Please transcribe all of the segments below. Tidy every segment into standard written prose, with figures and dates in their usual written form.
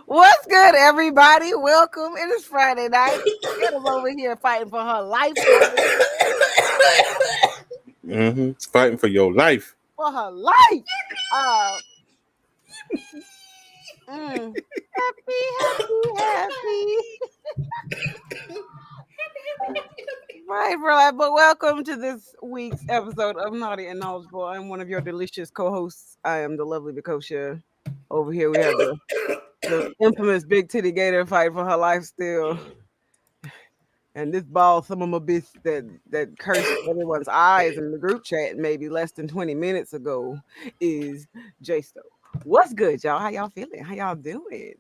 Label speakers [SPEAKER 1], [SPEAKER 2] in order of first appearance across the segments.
[SPEAKER 1] What's good, everybody? Welcome. It is Friday night. Get them over here fighting for her life.
[SPEAKER 2] Fighting for your life.
[SPEAKER 1] For her life. Happy. Right, bro. But welcome to this week's episode of Naughty and Knowledgeable. I'm one of your delicious co-hosts. I am the lovely Bacosha. Over here we have the infamous Big Titty Gator fighting for her life still. And this ball, some of my bitch that cursed everyone's eyes in the group chat maybe less than 20 minutes ago is J-Sto. What's good, y'all? How y'all feeling? How y'all doing?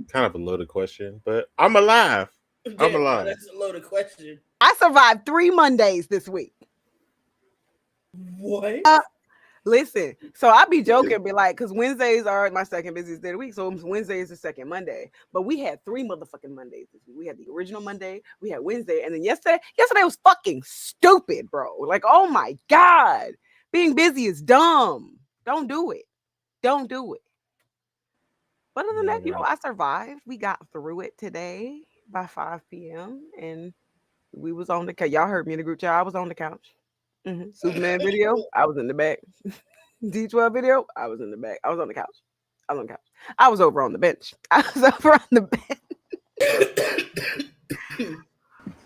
[SPEAKER 2] Kind of a loaded question, but I'm alive. I'm alive.
[SPEAKER 3] That's a loaded question.
[SPEAKER 1] I survived 3 Mondays this week.
[SPEAKER 3] What?
[SPEAKER 1] Listen, so I be joking, be like, because Wednesdays are my second busiest day of the week, so Wednesday is the second Monday. But we had 3 motherfucking Mondays this week. We had the original Monday, we had Wednesday, and then yesterday was fucking stupid, bro. Like, oh my God, being busy is dumb. Don't do it. But other than that, I survived. We got through it today by 5 p.m. and we was on the couch. Y'all heard me in the group chat. I was on the couch. Superman video, I was in the back. D12 video, I was in the back. I was on the couch. I was over on the bench.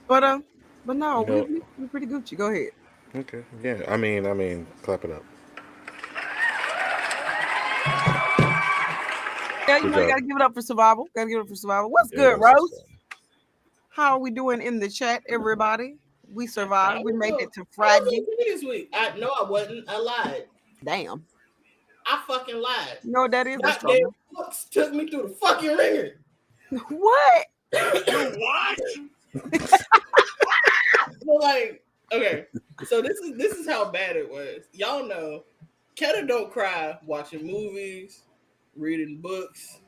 [SPEAKER 1] But no, we're pretty Gucci. Go ahead.
[SPEAKER 2] Okay. Yeah. I mean, clap it up.
[SPEAKER 1] Yeah, you gotta give it up for survival. What's good, Rose? How are we doing in the chat, everybody? We survived. We made it to Friday
[SPEAKER 3] this week. I wasn't. I lied.
[SPEAKER 1] Damn.
[SPEAKER 3] I fucking lied.
[SPEAKER 1] No, that is
[SPEAKER 3] that damn books took me through the fucking ringer.
[SPEAKER 1] What?
[SPEAKER 3] What? Well, like, okay. So this is how bad it was. Y'all know, Keta don't cry watching movies, reading books,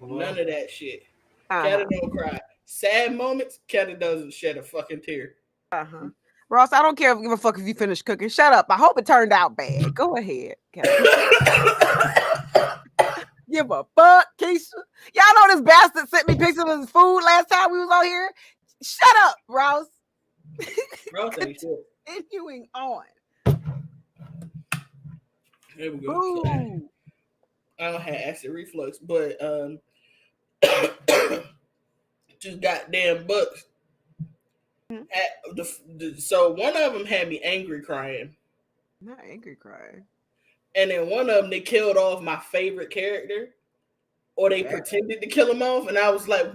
[SPEAKER 3] none of that shit. Keta don't cry. Sad moments, Keta doesn't shed a fucking tear.
[SPEAKER 1] Ross, I don't give a fuck if you finish cooking. Shut up. I hope it turned out bad. Go ahead. Give a fuck, Keisha. Y'all know this bastard sent me pictures of his food last time we was on here. Shut up, Ross.
[SPEAKER 3] Ross ain't shit.
[SPEAKER 1] Continuing on.
[SPEAKER 3] There we go. So, I don't have acid reflux, but two goddamn books. So one of them had me angry crying.
[SPEAKER 1] Not angry crying.
[SPEAKER 3] And then one of them, they killed off my favorite character, or they pretended to kill him off, and I was like,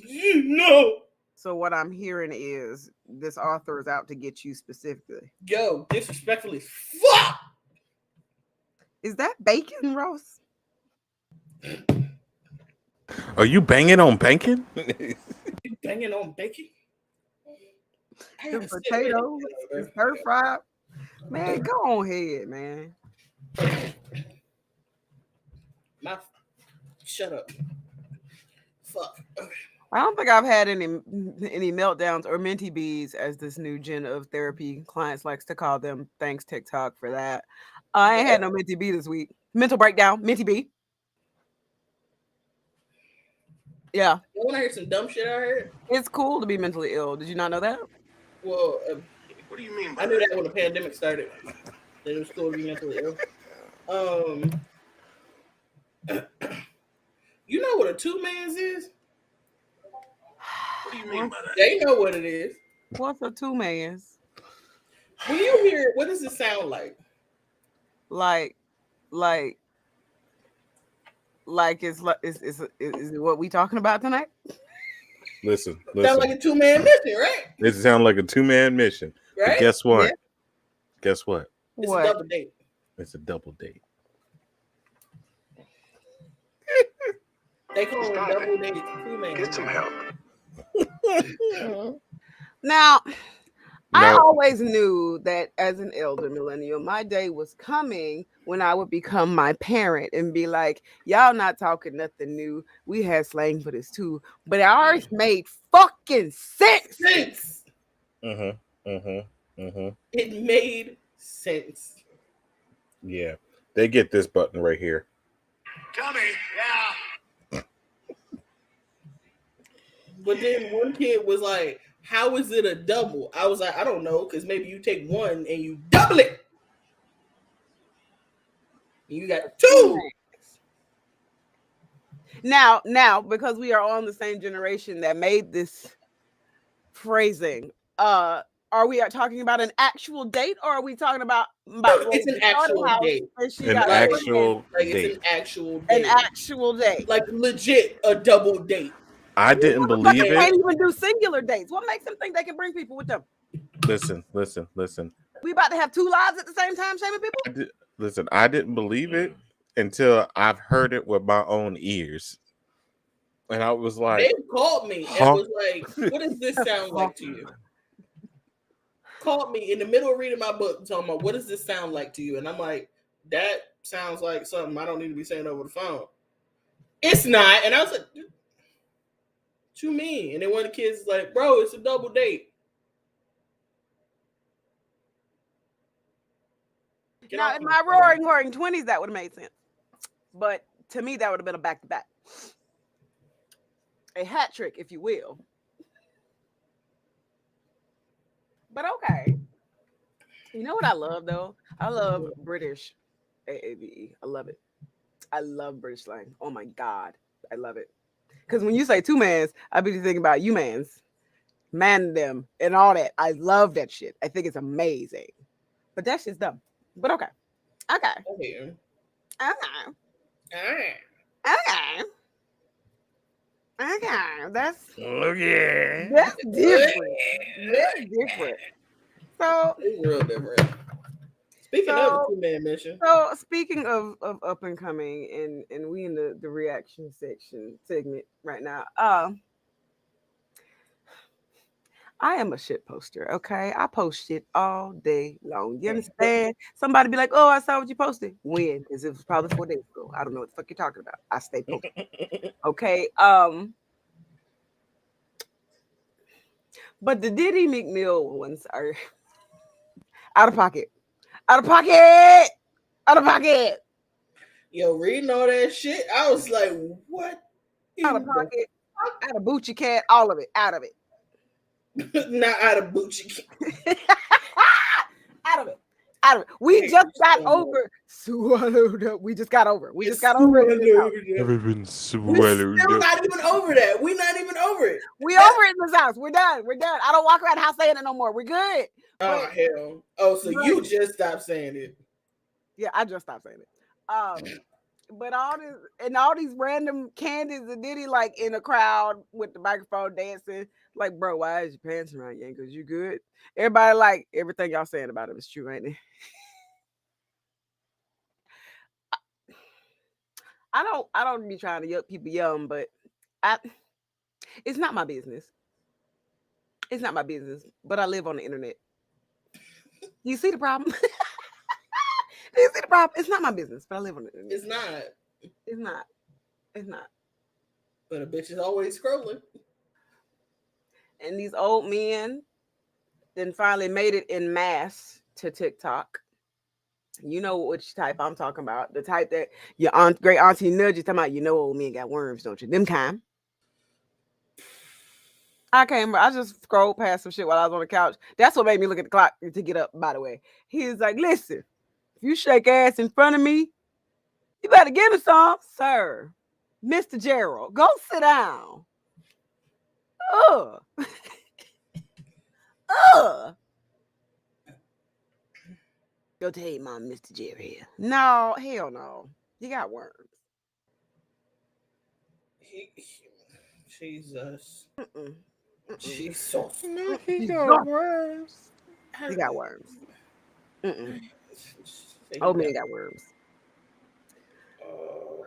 [SPEAKER 3] no.
[SPEAKER 1] So what I'm hearing is this author is out to get you specifically.
[SPEAKER 3] Yo, disrespectfully, fuck.
[SPEAKER 1] Is that bacon, Ross?
[SPEAKER 2] Are you banging on bacon?
[SPEAKER 3] You banging on bacon?
[SPEAKER 1] The potatoes, stir fried. Man, go on ahead, man.
[SPEAKER 3] Shut up. Fuck. Okay.
[SPEAKER 1] I don't think I've had any meltdowns or minty bees, as this new gen of therapy clients likes to call them. Thanks TikTok for that. I ain't had no minty bee this week. Mental breakdown, minty bee. Yeah.
[SPEAKER 3] You want to hear some dumb shit I heard?
[SPEAKER 1] It's cool to be mentally ill. Did you not know that?
[SPEAKER 3] Well,
[SPEAKER 4] what do you mean by
[SPEAKER 3] I knew that when the pandemic started. That it was cool to be mentally ill. You know what a two-mans is?
[SPEAKER 4] What do you mean by that?
[SPEAKER 3] They know what it is.
[SPEAKER 1] What's a two-mans?
[SPEAKER 3] When you hear it, what does it sound like?
[SPEAKER 1] Like like is it what we talking about tonight?
[SPEAKER 2] Listen.
[SPEAKER 3] Sound like a 2-man mission, right?
[SPEAKER 2] It sounds like a 2-man mission.
[SPEAKER 3] Right?
[SPEAKER 2] But guess what?
[SPEAKER 1] Yeah.
[SPEAKER 2] Guess what?
[SPEAKER 3] It's
[SPEAKER 1] What?
[SPEAKER 3] a double date.
[SPEAKER 2] It's a double date.
[SPEAKER 3] They call it a double date 2-man.
[SPEAKER 4] Get some help.
[SPEAKER 1] Now, I
[SPEAKER 2] No.
[SPEAKER 1] always knew that as an elder millennial, my day was coming when I would become my parent and be like, y'all not talking nothing new. We had slang for this too. But it always made fucking sense.
[SPEAKER 3] Sense. It made sense.
[SPEAKER 2] Yeah. They get this button right here.
[SPEAKER 4] Tell me. Yeah.
[SPEAKER 3] But then one kid was like, how is it a double? I was like, I don't know, because maybe you take one and you double it. You got 2.
[SPEAKER 1] Now, because we are on the same generation that made this phrasing, are we talking about an actual date, or are we talking about
[SPEAKER 3] It's an actual date.
[SPEAKER 2] An actual
[SPEAKER 3] Like
[SPEAKER 2] date.
[SPEAKER 3] it's an actual date.
[SPEAKER 1] An actual date.
[SPEAKER 3] Like legit a double date.
[SPEAKER 2] I didn't believe
[SPEAKER 1] They
[SPEAKER 2] it.
[SPEAKER 1] can't even do singular dates. What makes them think they can bring people with them?
[SPEAKER 2] Listen.
[SPEAKER 1] We about to have 2 lives at the same time, shaming people?
[SPEAKER 2] Listen, I didn't believe it until I've heard it with my own ears. And I was like,
[SPEAKER 3] They called me and
[SPEAKER 2] Huh?
[SPEAKER 3] was like, what does this sound like to you? Called me in the middle of reading my book talking about what does this sound like to you? And I'm like, that sounds like something I don't need to be saying over the phone. It's not. And I was like, what you mean? And then one of the kids is like, bro, it's a double date.
[SPEAKER 1] Now, in my roaring 20s, that would have made sense. But to me, that would have been a back-to-back. A hat trick, if you will. But okay. You know what I love, though? I love British AAVE. I love it. I love British slang. Oh, my God. I love it. Because when you say 2-mans, I be thinking about you mans, man them, and all that. I love that shit. I think it's amazing. But that shit's dumb. But okay. Okay.
[SPEAKER 3] Okay.
[SPEAKER 1] Okay. Okay. Okay. That's different. That's different. So
[SPEAKER 3] It's real different. Speaking of a 2-man mission.
[SPEAKER 1] So speaking of up and coming, and we in the reaction section segment right now. I am a shit poster, okay? I post shit all day long. You understand? Somebody be like, "Oh, I saw what you posted." When? Because it was probably 4 days ago. I don't know what the fuck you're talking about. I stay posted. Okay. But the Diddy McMill ones are out of pocket. Out of pocket. Out of pocket.
[SPEAKER 3] Yo, reading all that shit, I was like, what?
[SPEAKER 1] Out of pocket. Out of Boochie Cat. All of it. Out of it.
[SPEAKER 3] Not out of Boochie.
[SPEAKER 1] Out of it. Out of it. We just got over. Swallowed up. We just got over. We just got over it.
[SPEAKER 2] Never been
[SPEAKER 3] We're still not even over that. We're not even over it.
[SPEAKER 1] We over it in this house. We're done. We're done. I don't walk around the house saying it no more. We're good.
[SPEAKER 3] Oh, hell. Oh, so you just stopped saying it.
[SPEAKER 1] Yeah, I just stopped saying it. But all these random Candies and Diddy like in a crowd with the microphone dancing. Like, bro, why is your pants around, Yankers? You good? Everybody like everything y'all saying about him is true, ain't it? I don't be trying to yuck people young, but it's not my business. It's not my business, but I live on the internet. You see the problem? Do you see the problem? It's not my business, but I live on the internet.
[SPEAKER 3] It's not.
[SPEAKER 1] It's not. It's not.
[SPEAKER 3] But a bitch is always scrolling.
[SPEAKER 1] And these old men then finally made it in mass to TikTok. You know which type I'm talking about. The type that your great auntie Nudge is talking about. You know old men got worms, don't you? Them kind. I just scrolled past some shit while I was on the couch. That's what made me look at the clock to get up, by the way. He was like, listen, if you shake ass in front of me, you better give me some, sir. Mr. Gerald, go sit down. Ugh. Ugh. Go tell your mom, Mr. Jerry here. No, hell no. You got worms.
[SPEAKER 3] Jesus.
[SPEAKER 1] Mm-mm.
[SPEAKER 3] Jesus.
[SPEAKER 2] No, he
[SPEAKER 1] He's
[SPEAKER 2] got
[SPEAKER 1] not.
[SPEAKER 2] worms.
[SPEAKER 1] He got worms. Mm-mm.
[SPEAKER 3] Say
[SPEAKER 1] Old
[SPEAKER 3] he
[SPEAKER 1] man got worms.
[SPEAKER 3] Oh,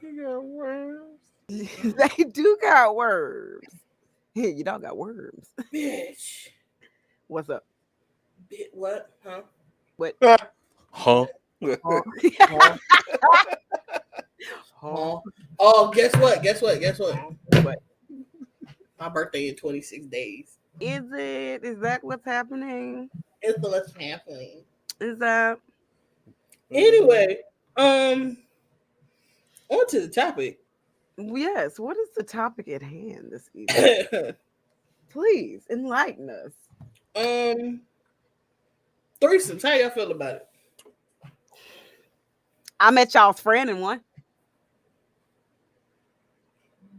[SPEAKER 2] He got worms.
[SPEAKER 1] They do got worms. Hey, your dog got worms.
[SPEAKER 3] bitch.
[SPEAKER 1] What's up?
[SPEAKER 3] What? Huh?
[SPEAKER 1] What?
[SPEAKER 2] Huh?
[SPEAKER 1] Huh?
[SPEAKER 3] Huh? Oh, guess what? Guess what? Guess what?
[SPEAKER 1] What?
[SPEAKER 3] My birthday in 26 days.
[SPEAKER 1] Is it? Is that what's happening?
[SPEAKER 3] It's what's happening.
[SPEAKER 1] Is that?
[SPEAKER 3] Anyway, on to the topic.
[SPEAKER 1] Yes. What is the topic at hand this evening? Please enlighten us.
[SPEAKER 3] Threesomes. How y'all feel about it?
[SPEAKER 1] I met y'all's friend in one.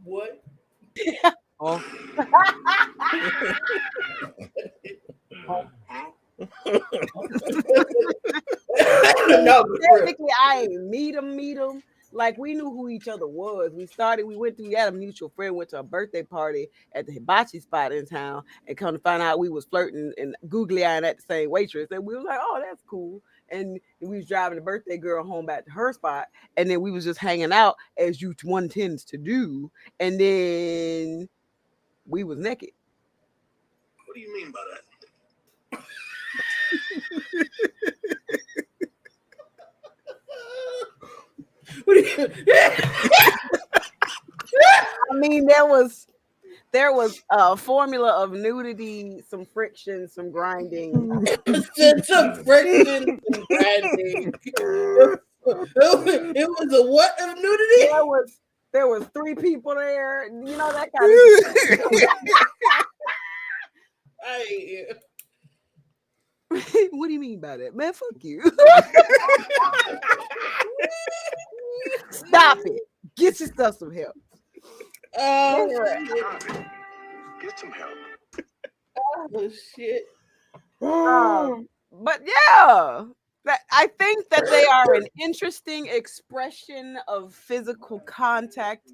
[SPEAKER 3] What?
[SPEAKER 1] Oh.
[SPEAKER 3] No, but for real.
[SPEAKER 1] Technically, I ain't meet him. Like, we knew who each other was. We had a mutual friend, went to a birthday party at the hibachi spot in town, and come to find out we was flirting and googly eyeing at the same waitress. And we was like, oh, that's cool. And we was driving the birthday girl home back to her spot, and then we was just hanging out as one tends to do. And then we was naked.
[SPEAKER 4] What do you mean by that?
[SPEAKER 3] What do you-
[SPEAKER 1] I mean, there was a formula of nudity, some friction, some grinding.
[SPEAKER 3] some friction, some grinding. It was a what of nudity?
[SPEAKER 1] There was 3 people there. You know, that kind of What do you mean by that? Man, fuck you. Stop it. Get yourself some help.
[SPEAKER 4] Get some help.
[SPEAKER 3] Oh shit.
[SPEAKER 1] But yeah, I think that they are an interesting expression of physical contact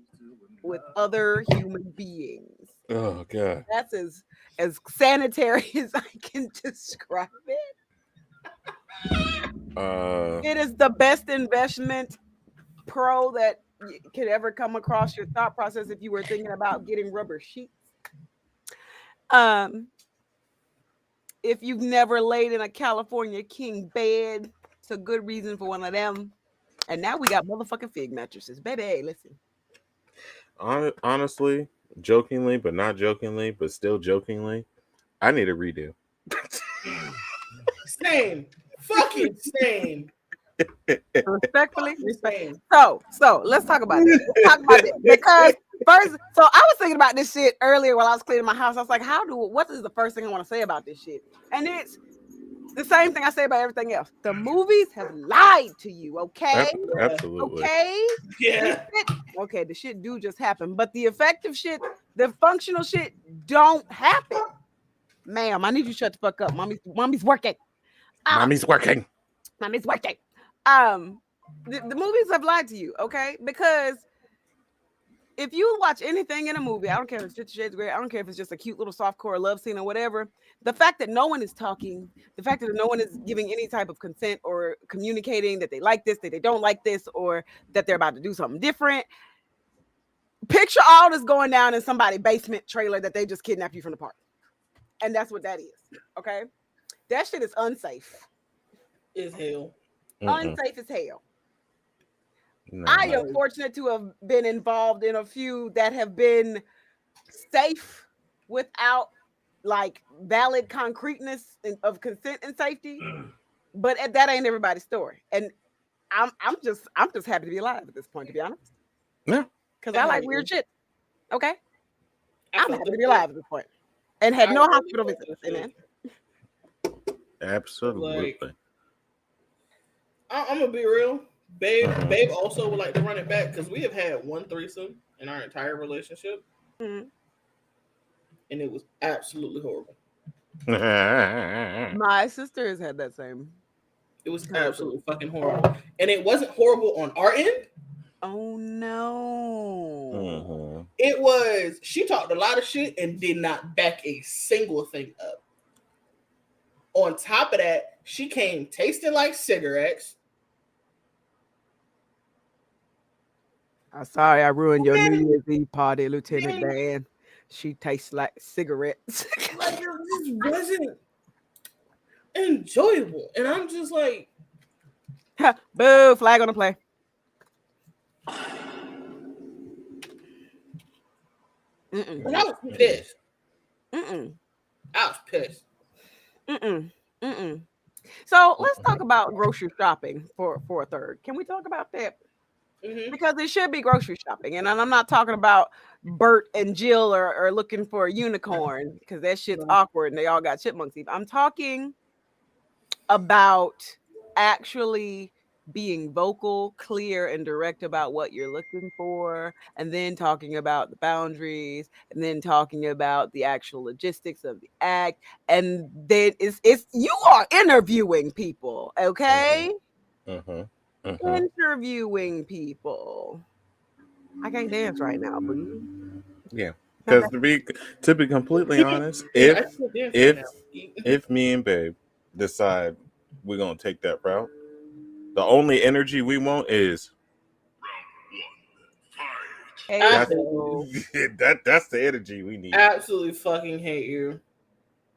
[SPEAKER 1] with other human beings.
[SPEAKER 2] Oh god.
[SPEAKER 1] That's as sanitary as I can describe it. It is the best investment pro that could ever come across your thought process if you were thinking about getting rubber sheets. If you've never laid in a California king bed, it's a good reason for one of them. And now we got motherfucking fig mattresses. Baby, hey, listen.
[SPEAKER 2] Honestly, jokingly, but not jokingly, but still jokingly, I need a redo.
[SPEAKER 3] Same. Fucking same.
[SPEAKER 1] Respectfully.
[SPEAKER 3] Same.
[SPEAKER 1] So let's talk about this. Because first, so I was thinking about this shit earlier while I was cleaning my house. I was like, what is the first thing I want to say about this shit? And it's the same thing I say about everything else. The movies have lied to you, okay?
[SPEAKER 2] Absolutely.
[SPEAKER 1] Okay?
[SPEAKER 3] Yeah.
[SPEAKER 1] Okay, the shit do just happen, but the effective shit, the functional shit don't happen. Ma'am, I need you to shut the fuck up. Mommy's working.
[SPEAKER 2] Mommy's working.
[SPEAKER 1] Mommy's working. The movies have lied to you, okay? Because if you watch anything in a movie, I don't care if it's 50 Shades of Grey, I don't care if it's just a cute little softcore love scene or whatever, the fact that no one is talking, the fact that no one is giving any type of consent or communicating that they like this, that they don't like this, or that they're about to do something different. Picture all this going down in somebody's basement trailer that they just kidnapped you from the park. And that's what that is, okay? That shit is unsafe.
[SPEAKER 3] Is hell.
[SPEAKER 1] Unsafe as hell.
[SPEAKER 2] No.
[SPEAKER 1] I am fortunate to have been involved in a few that have been safe without like valid concreteness of consent and safety, but that ain't everybody's story. And I'm just happy to be alive at this point, to be honest.
[SPEAKER 2] Yeah,
[SPEAKER 1] because I like weird shit. Okay, I'm happy to be alive at this point, and had no hospital visits. Amen.
[SPEAKER 2] Absolutely.
[SPEAKER 3] Like, I'm gonna be real. Babe also would like to run it back because we have had one threesome in our entire relationship, and it was absolutely horrible.
[SPEAKER 1] My sister has had that same.
[SPEAKER 3] It was absolutely fucking horrible, and it wasn't horrible on our end.
[SPEAKER 1] Oh no!
[SPEAKER 3] It was she talked a lot of shit and did not back a single thing up. On top of that, she came tasting like cigarettes.
[SPEAKER 1] I'm sorry, I ruined your
[SPEAKER 3] Then-
[SPEAKER 1] New Year's Eve party, Lieutenant
[SPEAKER 3] then-
[SPEAKER 1] Dan. She tastes like cigarettes.
[SPEAKER 3] Like it just wasn't enjoyable. And I'm just like,
[SPEAKER 1] Boo! Flag on the play. Mm-mm.
[SPEAKER 3] and I was pissed.
[SPEAKER 1] Mm-mm.
[SPEAKER 3] I was pissed.
[SPEAKER 1] Mm-mm. Mm-mm. So let's talk about grocery shopping for a third. Can we talk about that?
[SPEAKER 3] Mhm.
[SPEAKER 1] Because it should be grocery shopping, and I'm not talking about Bert and Jill are looking for a unicorn because that shit's
[SPEAKER 3] Right.
[SPEAKER 1] awkward and they all got chipmunks. I'm talking about actually being vocal, clear, and direct about what you're looking for, and then talking about the boundaries, and then talking about the actual logistics of the act, and then it's you are interviewing people, okay?
[SPEAKER 2] Mm-hmm.
[SPEAKER 1] Interviewing people. I can't dance right now, but
[SPEAKER 2] Yeah, because to be completely honest, if me and Babe decide we're gonna take that route, the only energy we want is
[SPEAKER 1] hey,
[SPEAKER 2] that's,
[SPEAKER 1] yo,
[SPEAKER 2] that's the energy we need.
[SPEAKER 3] Absolutely fucking hate you.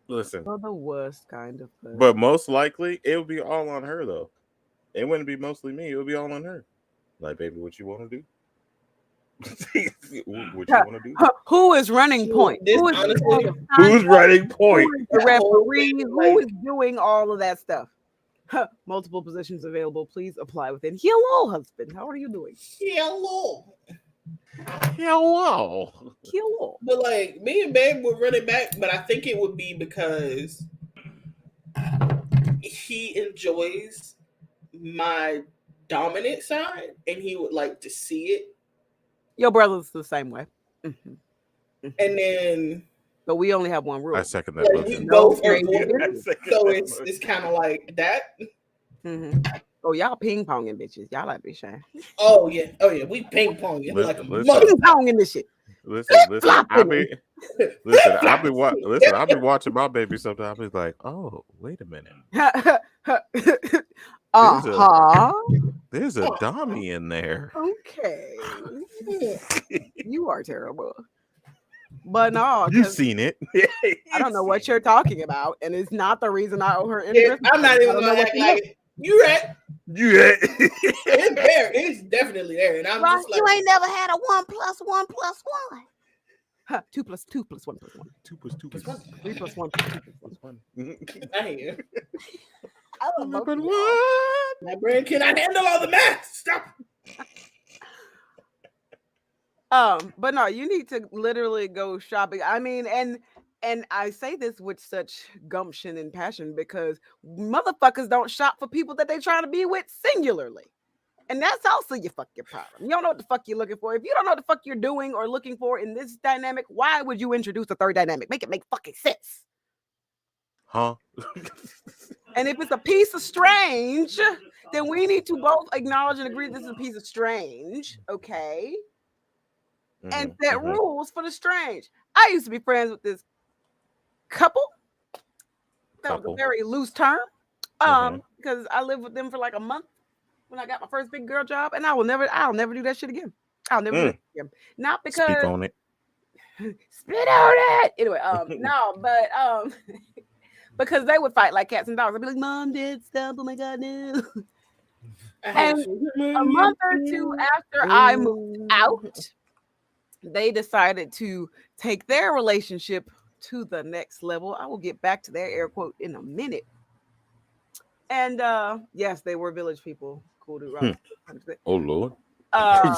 [SPEAKER 2] Listen,
[SPEAKER 1] you're the worst kind of person.
[SPEAKER 2] but most likely it would be all on her though. It wouldn't be mostly me. It would be all on her. Like, baby, what you want to do? What you want to do?
[SPEAKER 1] Who is running point?
[SPEAKER 3] This
[SPEAKER 1] Who is
[SPEAKER 3] honestly-
[SPEAKER 1] doing the
[SPEAKER 2] Who's
[SPEAKER 1] contract?
[SPEAKER 2] running point?
[SPEAKER 1] Who is the
[SPEAKER 3] That whole
[SPEAKER 1] referee?
[SPEAKER 3] thing,
[SPEAKER 1] Who
[SPEAKER 3] like-
[SPEAKER 1] is doing all of that stuff? Multiple positions available. Please apply within. Hello, husband. How are you doing?
[SPEAKER 3] Hello.
[SPEAKER 2] Hello.
[SPEAKER 1] Hello.
[SPEAKER 3] But like me and Babe would run it back, but I think it would be because he enjoys my dominant side and he would like to see it.
[SPEAKER 1] Your brother's the same way. Mhm.
[SPEAKER 3] And then
[SPEAKER 1] But we only have one rule.
[SPEAKER 2] I second that
[SPEAKER 3] like, we
[SPEAKER 2] motion.
[SPEAKER 3] both are
[SPEAKER 1] No,
[SPEAKER 3] going,
[SPEAKER 2] I second
[SPEAKER 3] so
[SPEAKER 2] that
[SPEAKER 3] it's
[SPEAKER 2] motion.
[SPEAKER 3] kind of like that.
[SPEAKER 1] Mhm. Oh, y'all ping ponging bitches. Y'all like be shy.
[SPEAKER 3] Oh yeah, we ping pong like a
[SPEAKER 2] Listen.
[SPEAKER 3] mother.
[SPEAKER 1] Ping ponging this shit.
[SPEAKER 2] Listen. I be watching my baby sometimes. I be like, oh, wait a minute.
[SPEAKER 1] Uh-huh.
[SPEAKER 2] There's a dummy in there.
[SPEAKER 1] Okay. You are terrible. But no,
[SPEAKER 2] You've
[SPEAKER 1] 'cause
[SPEAKER 2] seen it.
[SPEAKER 1] I don't know what you're talking about, and it's not the reason I owe her any
[SPEAKER 3] Yeah,
[SPEAKER 1] Christmas
[SPEAKER 3] I'm not
[SPEAKER 1] presents. I
[SPEAKER 3] even
[SPEAKER 1] don't know
[SPEAKER 3] gonna
[SPEAKER 1] what
[SPEAKER 3] act
[SPEAKER 1] you know.
[SPEAKER 3] like you right.
[SPEAKER 2] You
[SPEAKER 3] It's there. It's definitely there, and I'm
[SPEAKER 1] Right,
[SPEAKER 3] just like,
[SPEAKER 1] you ain't never had a 1 + 1 + 1. Huh, 2 + 2 + 1 + 1.
[SPEAKER 2] 2 + 2
[SPEAKER 3] Plus one.
[SPEAKER 1] 3 + 1 + 2 + 1.
[SPEAKER 3] I hear.
[SPEAKER 1] I love both of y'all.
[SPEAKER 2] What?
[SPEAKER 3] My brain cannot handle all the math. Stop.
[SPEAKER 1] But no, you need to literally go shopping. I mean, and I say this with such gumption and passion because motherfuckers don't shop for people that they trying to be with singularly. And that's also your fucking problem. You don't know what the fuck you're looking for. If you don't know what the fuck you're doing or looking for in this dynamic, why would you introduce a third dynamic? Make it make fucking sense.
[SPEAKER 2] Huh?
[SPEAKER 1] And if it's a piece of strange, then we need to both acknowledge and agree this is a piece of strange, okay? And set rules for the strange. I used to be friends with this couple. That was
[SPEAKER 2] Couple.
[SPEAKER 1] a very loose term. Because I lived with them for like a month when I got my first big girl job, and I'll never do that shit again. I'll never do it again. Not because
[SPEAKER 2] Speak on it.
[SPEAKER 1] spit on it. Anyway, no, but because they would fight like cats and dogs. I'd be like, Mom, Dad, stop. Oh my God, no. And a month or two after I moved out, they decided to take their relationship to the next level. I will get back to their air quote in a minute. And yes, they were village people. Cool dude, right?
[SPEAKER 2] Oh Lord.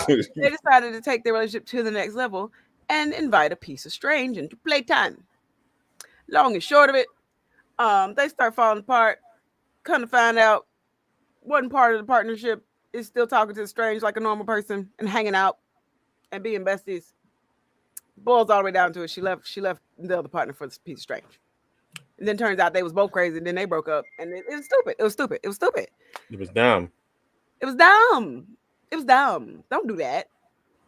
[SPEAKER 1] They decided to take their relationship to the next level and invite a piece of strange into playtime. Long and short of it, they start falling apart. Come to find out, one part of the partnership is still talking to the strange like a normal person and hanging out and being besties. Boils all the way down to it. She left the other partner for this piece of strange. And then turns out they was both crazy, and then they broke up. And it was stupid. It was stupid. It was stupid.
[SPEAKER 2] It was dumb.
[SPEAKER 1] It was dumb. It was dumb. Don't do that.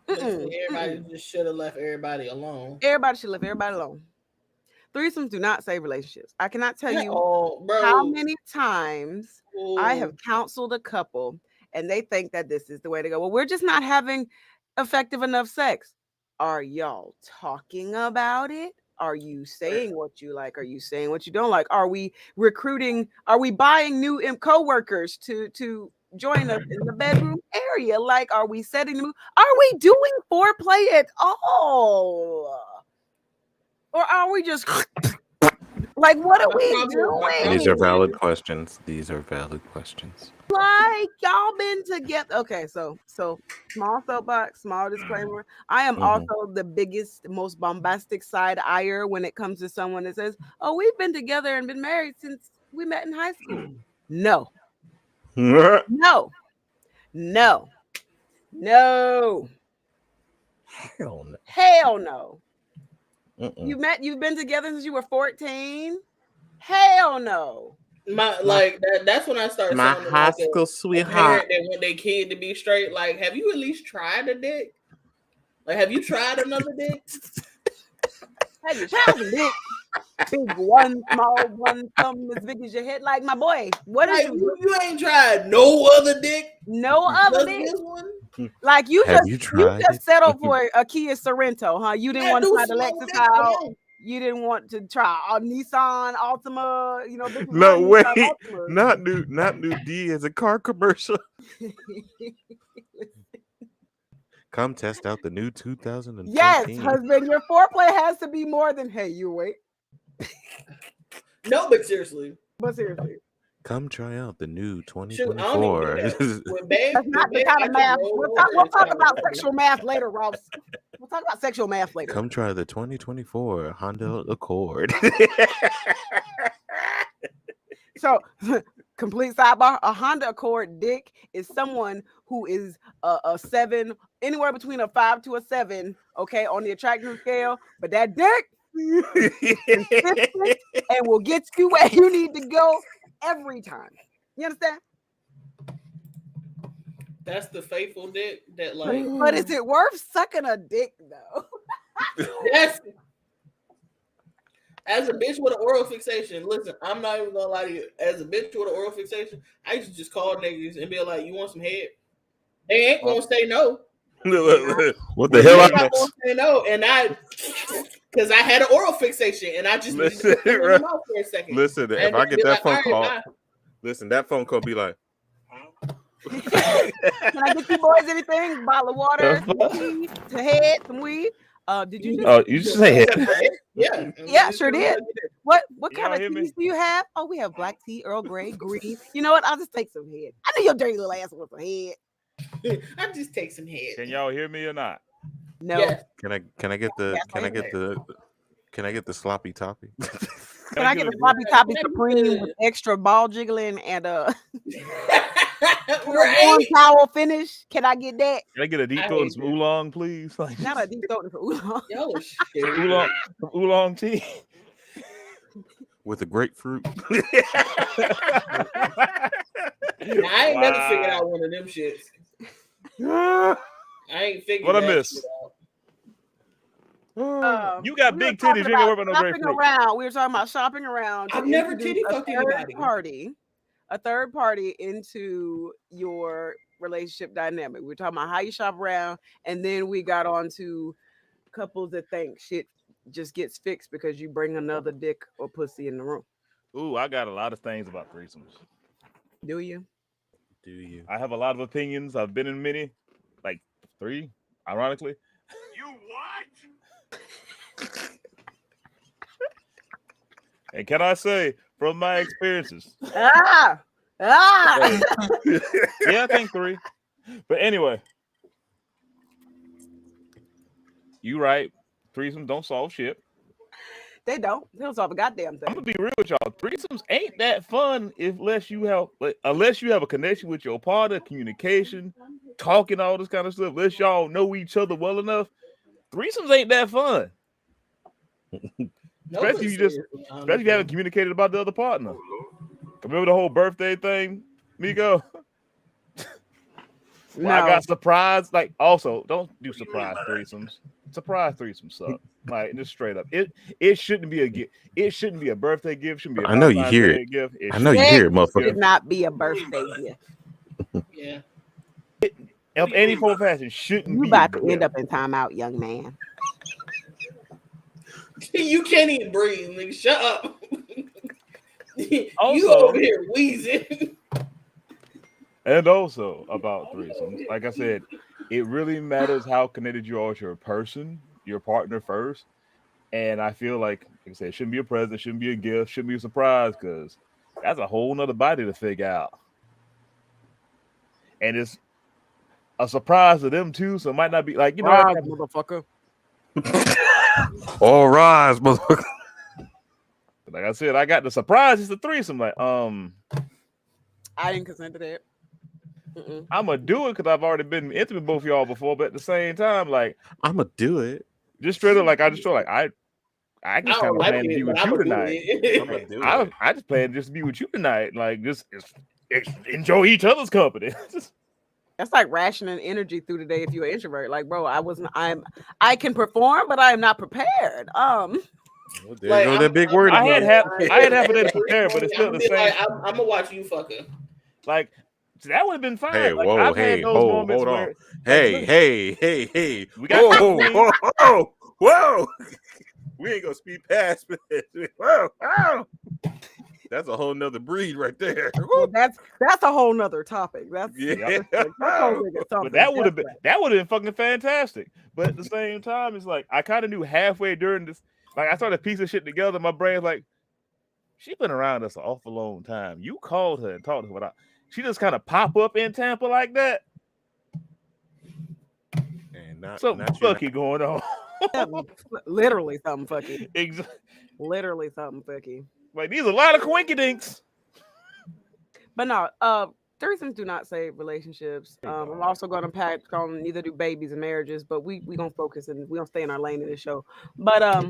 [SPEAKER 3] Basically, everybody just should have left everybody alone.
[SPEAKER 1] Everybody should leave everybody alone. Threesomes do not save relationships. I cannot tell you
[SPEAKER 3] Oh, bro.
[SPEAKER 1] how many times I have
[SPEAKER 3] Ooh.
[SPEAKER 1] counseled a couple and they think that this is the way to go. Well, we're just not having effective enough sex. Are y'all talking about it? Are you saying what you like? Are you saying what you don't like? Are we recruiting? Are we buying new co-workers to join us in the bedroom area? Like, are we setting the mood? Are we doing foreplay at all? Or are we just like, what are we doing?
[SPEAKER 2] These are valid questions. These are valid questions.
[SPEAKER 1] Like, y'all been together. Okay, so small soapbox, small disclaimer. I am also the biggest, most bombastic side eyer when it comes to someone that says, "Oh, we've been together and been married since we met in high school." No, no, no, no.
[SPEAKER 2] Hell no.
[SPEAKER 1] Hell no. You've been together since you were 14? Hell no.
[SPEAKER 3] That's when I started.
[SPEAKER 2] My high school sweetheart.
[SPEAKER 3] They want their kid to be straight. Like, have you at least tried a dick? Like, have you tried another dick?
[SPEAKER 1] Have you tried a dick? Big one, small one, thumb as big as your head. Like, my boy, what is
[SPEAKER 3] Like, you ain't tried no other dick?
[SPEAKER 1] No other
[SPEAKER 3] Just
[SPEAKER 1] dick?
[SPEAKER 3] this one?
[SPEAKER 1] Like, you
[SPEAKER 2] Have
[SPEAKER 1] just
[SPEAKER 2] you tried
[SPEAKER 1] just
[SPEAKER 2] it?
[SPEAKER 1] settled for a Kia Sorento, huh? You didn't
[SPEAKER 3] I
[SPEAKER 1] want to
[SPEAKER 3] do
[SPEAKER 1] try the
[SPEAKER 3] smoke
[SPEAKER 1] Lexus
[SPEAKER 3] dick, come
[SPEAKER 1] out.
[SPEAKER 3] on.
[SPEAKER 1] You didn't want to try a Nissan Altima, you know, this is
[SPEAKER 2] No,
[SPEAKER 1] my
[SPEAKER 2] wait.
[SPEAKER 1] Nissan Altima.
[SPEAKER 2] Not new D as a car commercial. Come test out the new 2015.
[SPEAKER 1] Yes, husband, your foreplay has to be more than, hey, you wait.
[SPEAKER 3] No, but seriously.
[SPEAKER 1] But seriously.
[SPEAKER 2] Come try out the new
[SPEAKER 3] Shoot, I don't even
[SPEAKER 2] 2024.
[SPEAKER 3] do that. When babe,
[SPEAKER 1] That's not the
[SPEAKER 3] babe,
[SPEAKER 1] kind
[SPEAKER 3] I
[SPEAKER 1] of
[SPEAKER 3] just
[SPEAKER 1] math.
[SPEAKER 3] roll
[SPEAKER 1] We'll
[SPEAKER 3] over
[SPEAKER 1] talk
[SPEAKER 3] and try
[SPEAKER 1] about
[SPEAKER 3] to-
[SPEAKER 1] sexual math later, Ross. We'll talk about sexual math later.
[SPEAKER 2] Come try the 2024 Honda Accord.
[SPEAKER 1] So, complete sidebar: a Honda Accord dick is someone who is a 7, anywhere between a 5 to a 7, okay, on the attractive scale. But that dick consistent and will get you where you need to go every time. You understand?
[SPEAKER 3] That's the faithful dick that like.
[SPEAKER 1] But is it worth sucking a dick though?
[SPEAKER 3] Yes. As a bitch with an oral fixation, listen, I'm not even gonna lie to you. As a bitch with an oral fixation, I used to just call niggas and be like, "You want some head?" They ain't gonna say no.
[SPEAKER 2] What the hell?
[SPEAKER 3] They're not gonna say no, and because I had an oral fixation, and I just needed to put it in my mouth for a second.
[SPEAKER 2] Listen, if
[SPEAKER 3] And
[SPEAKER 2] I
[SPEAKER 3] then
[SPEAKER 2] get
[SPEAKER 3] be
[SPEAKER 2] that
[SPEAKER 3] like,
[SPEAKER 2] phone
[SPEAKER 3] "All
[SPEAKER 2] call,
[SPEAKER 3] right, bye."
[SPEAKER 2] listen, that phone call be like,
[SPEAKER 1] Can I get you boys anything? Bottle of water, some tea, some head, some weed. Did you just?
[SPEAKER 5] Oh, you just say it.
[SPEAKER 3] Yeah,
[SPEAKER 1] Yeah, sure did. What
[SPEAKER 5] Y'all
[SPEAKER 1] kind of
[SPEAKER 5] hear me?
[SPEAKER 1] teas do you have? Oh, we have black tea, Earl Grey, green. You know what? I'll just take some head. I know your dirty little ass wants some head.
[SPEAKER 3] I just take some head.
[SPEAKER 5] Can y'all hear me or not?
[SPEAKER 1] No.
[SPEAKER 3] Yes.
[SPEAKER 2] can I get the sloppy toppy?
[SPEAKER 1] Can I get a sloppy toppy supreme with extra ball jiggling and a warm
[SPEAKER 3] Right?
[SPEAKER 1] towel finish? Can I get that?
[SPEAKER 5] Can I get a deep
[SPEAKER 3] I
[SPEAKER 5] throat and
[SPEAKER 3] hate
[SPEAKER 5] some
[SPEAKER 3] this.
[SPEAKER 5] oolong, please? Like
[SPEAKER 1] Not a deep throat for oolong.
[SPEAKER 3] Y'all are shit.
[SPEAKER 5] some oolong tea.
[SPEAKER 2] With a grapefruit.
[SPEAKER 3] Now, I ain't never figured out one of them shits. I ain't figured
[SPEAKER 5] What I
[SPEAKER 3] that
[SPEAKER 5] miss?
[SPEAKER 3] shit out.
[SPEAKER 5] You got
[SPEAKER 1] We
[SPEAKER 5] big
[SPEAKER 1] were
[SPEAKER 5] titties.
[SPEAKER 1] talking
[SPEAKER 5] You ain't
[SPEAKER 1] about
[SPEAKER 5] worried about no
[SPEAKER 1] shopping
[SPEAKER 5] grapefruit.
[SPEAKER 1] around. We were talking about shopping around. to
[SPEAKER 3] I've never
[SPEAKER 1] introduce
[SPEAKER 3] titty
[SPEAKER 1] a
[SPEAKER 3] fucked
[SPEAKER 1] third
[SPEAKER 3] anybody.
[SPEAKER 1] a third party into your relationship dynamic. We were talking about how you shop around, and then we got on to couples that think shit just gets fixed because you bring another dick or pussy in the room.
[SPEAKER 5] Ooh, I got a lot of things about threesomes.
[SPEAKER 1] Do you?
[SPEAKER 2] Do you?
[SPEAKER 5] I have a lot of opinions. I've been in many, like 3, ironically.
[SPEAKER 4] You what?
[SPEAKER 5] And can I say, from my experiences,
[SPEAKER 1] Ah!
[SPEAKER 5] yeah, I think 3. But anyway, you right. Threesomes don't solve shit.
[SPEAKER 1] They don't solve a goddamn
[SPEAKER 5] I'm
[SPEAKER 1] thing.
[SPEAKER 5] gonna be real with y'all. Threesomes ain't that fun unless you have a connection with your partner, communication, talking, all this kind of stuff. Unless y'all know each other well enough, threesomes ain't that fun. Especially if you haven't communicated about the other partner. Remember the whole birthday thing, Miko? Well, I got surprised. Like, also, don't do surprise threesomes. Surprise threesomes suck. Like, just straight up. It shouldn't be a gift. It shouldn't be a birthday gift. Shouldn't be a
[SPEAKER 2] I know you
[SPEAKER 5] Valentine's
[SPEAKER 2] hear
[SPEAKER 5] Day
[SPEAKER 2] it.
[SPEAKER 5] gift.
[SPEAKER 2] I know you hear it, motherfucker.
[SPEAKER 1] Should not be a birthday gift.
[SPEAKER 3] Yeah.
[SPEAKER 5] Of any form of fashion, shouldn't
[SPEAKER 1] You
[SPEAKER 5] be.
[SPEAKER 1] about to end up in timeout, young man.
[SPEAKER 3] You can't even breathe, nigga. Shut up. You
[SPEAKER 5] Also-
[SPEAKER 3] over here wheezing.
[SPEAKER 5] And also about threesomes, like I said, it really matters how connected you are with your person, your partner first. And I feel like I said, it shouldn't be a present, shouldn't be a gift, shouldn't be a surprise, because that's a whole nother body to figure out. And it's a surprise to them too, so it might not be like,
[SPEAKER 1] Rise, motherfucker.
[SPEAKER 2] All rise, motherfucker.
[SPEAKER 5] like I said, I got the surprise. It's the threesome. Like,
[SPEAKER 1] I didn't consent to that.
[SPEAKER 5] I'm gonna do it because I've already been intimate with both of y'all before, but at the same time, like,
[SPEAKER 2] I'm gonna do it.
[SPEAKER 5] just straight up, like, I just feel like I just
[SPEAKER 3] I
[SPEAKER 5] kind
[SPEAKER 3] don't
[SPEAKER 5] of
[SPEAKER 3] like
[SPEAKER 5] plan to be
[SPEAKER 3] it,
[SPEAKER 5] with
[SPEAKER 3] but I'm
[SPEAKER 5] you
[SPEAKER 3] gonna do
[SPEAKER 5] tonight.
[SPEAKER 3] it.
[SPEAKER 2] I'm gonna do
[SPEAKER 5] I
[SPEAKER 2] it.
[SPEAKER 5] just plan just to be with you tonight. Like, just enjoy each other's company.
[SPEAKER 1] That's like rationing energy through the day if you're an introvert. Like, bro, I can perform, but I am not prepared.
[SPEAKER 2] Well, there
[SPEAKER 3] Like,
[SPEAKER 2] goes that big word
[SPEAKER 5] I had
[SPEAKER 2] again.
[SPEAKER 5] half of that prepared, but it's still the same.
[SPEAKER 3] I'm gonna watch you fucker.
[SPEAKER 5] Like, that would have been fine.
[SPEAKER 2] Hey,
[SPEAKER 5] like,
[SPEAKER 2] whoa,
[SPEAKER 5] I've
[SPEAKER 2] hey,
[SPEAKER 5] had those
[SPEAKER 2] hold
[SPEAKER 5] moments
[SPEAKER 2] on.
[SPEAKER 5] where,
[SPEAKER 2] Hey.
[SPEAKER 5] We got
[SPEAKER 2] Whoa. We ain't gonna speed past this. Whoa. That's a whole nother breed right there.
[SPEAKER 1] Well, that's a whole nother topic. That's
[SPEAKER 2] Yeah.
[SPEAKER 5] but that would have been fucking fantastic. But at the same time, it's like I kind of knew halfway during this, like I started piecing shit together. My brain's like, she's been around us an awful long time. You called her and talked to her without. She just kind of pop up in Tampa like that.
[SPEAKER 2] And not
[SPEAKER 5] Something fucky going on.
[SPEAKER 1] Literally something fucky.
[SPEAKER 5] Exactly.
[SPEAKER 1] Literally something fucky.
[SPEAKER 5] Like, these are a lot of coinkydinks.
[SPEAKER 1] But no, threesomes do not save relationships. I'm also going to pack on neither do babies and marriages, but we gonna focus and we gonna stay in our lane in this show. But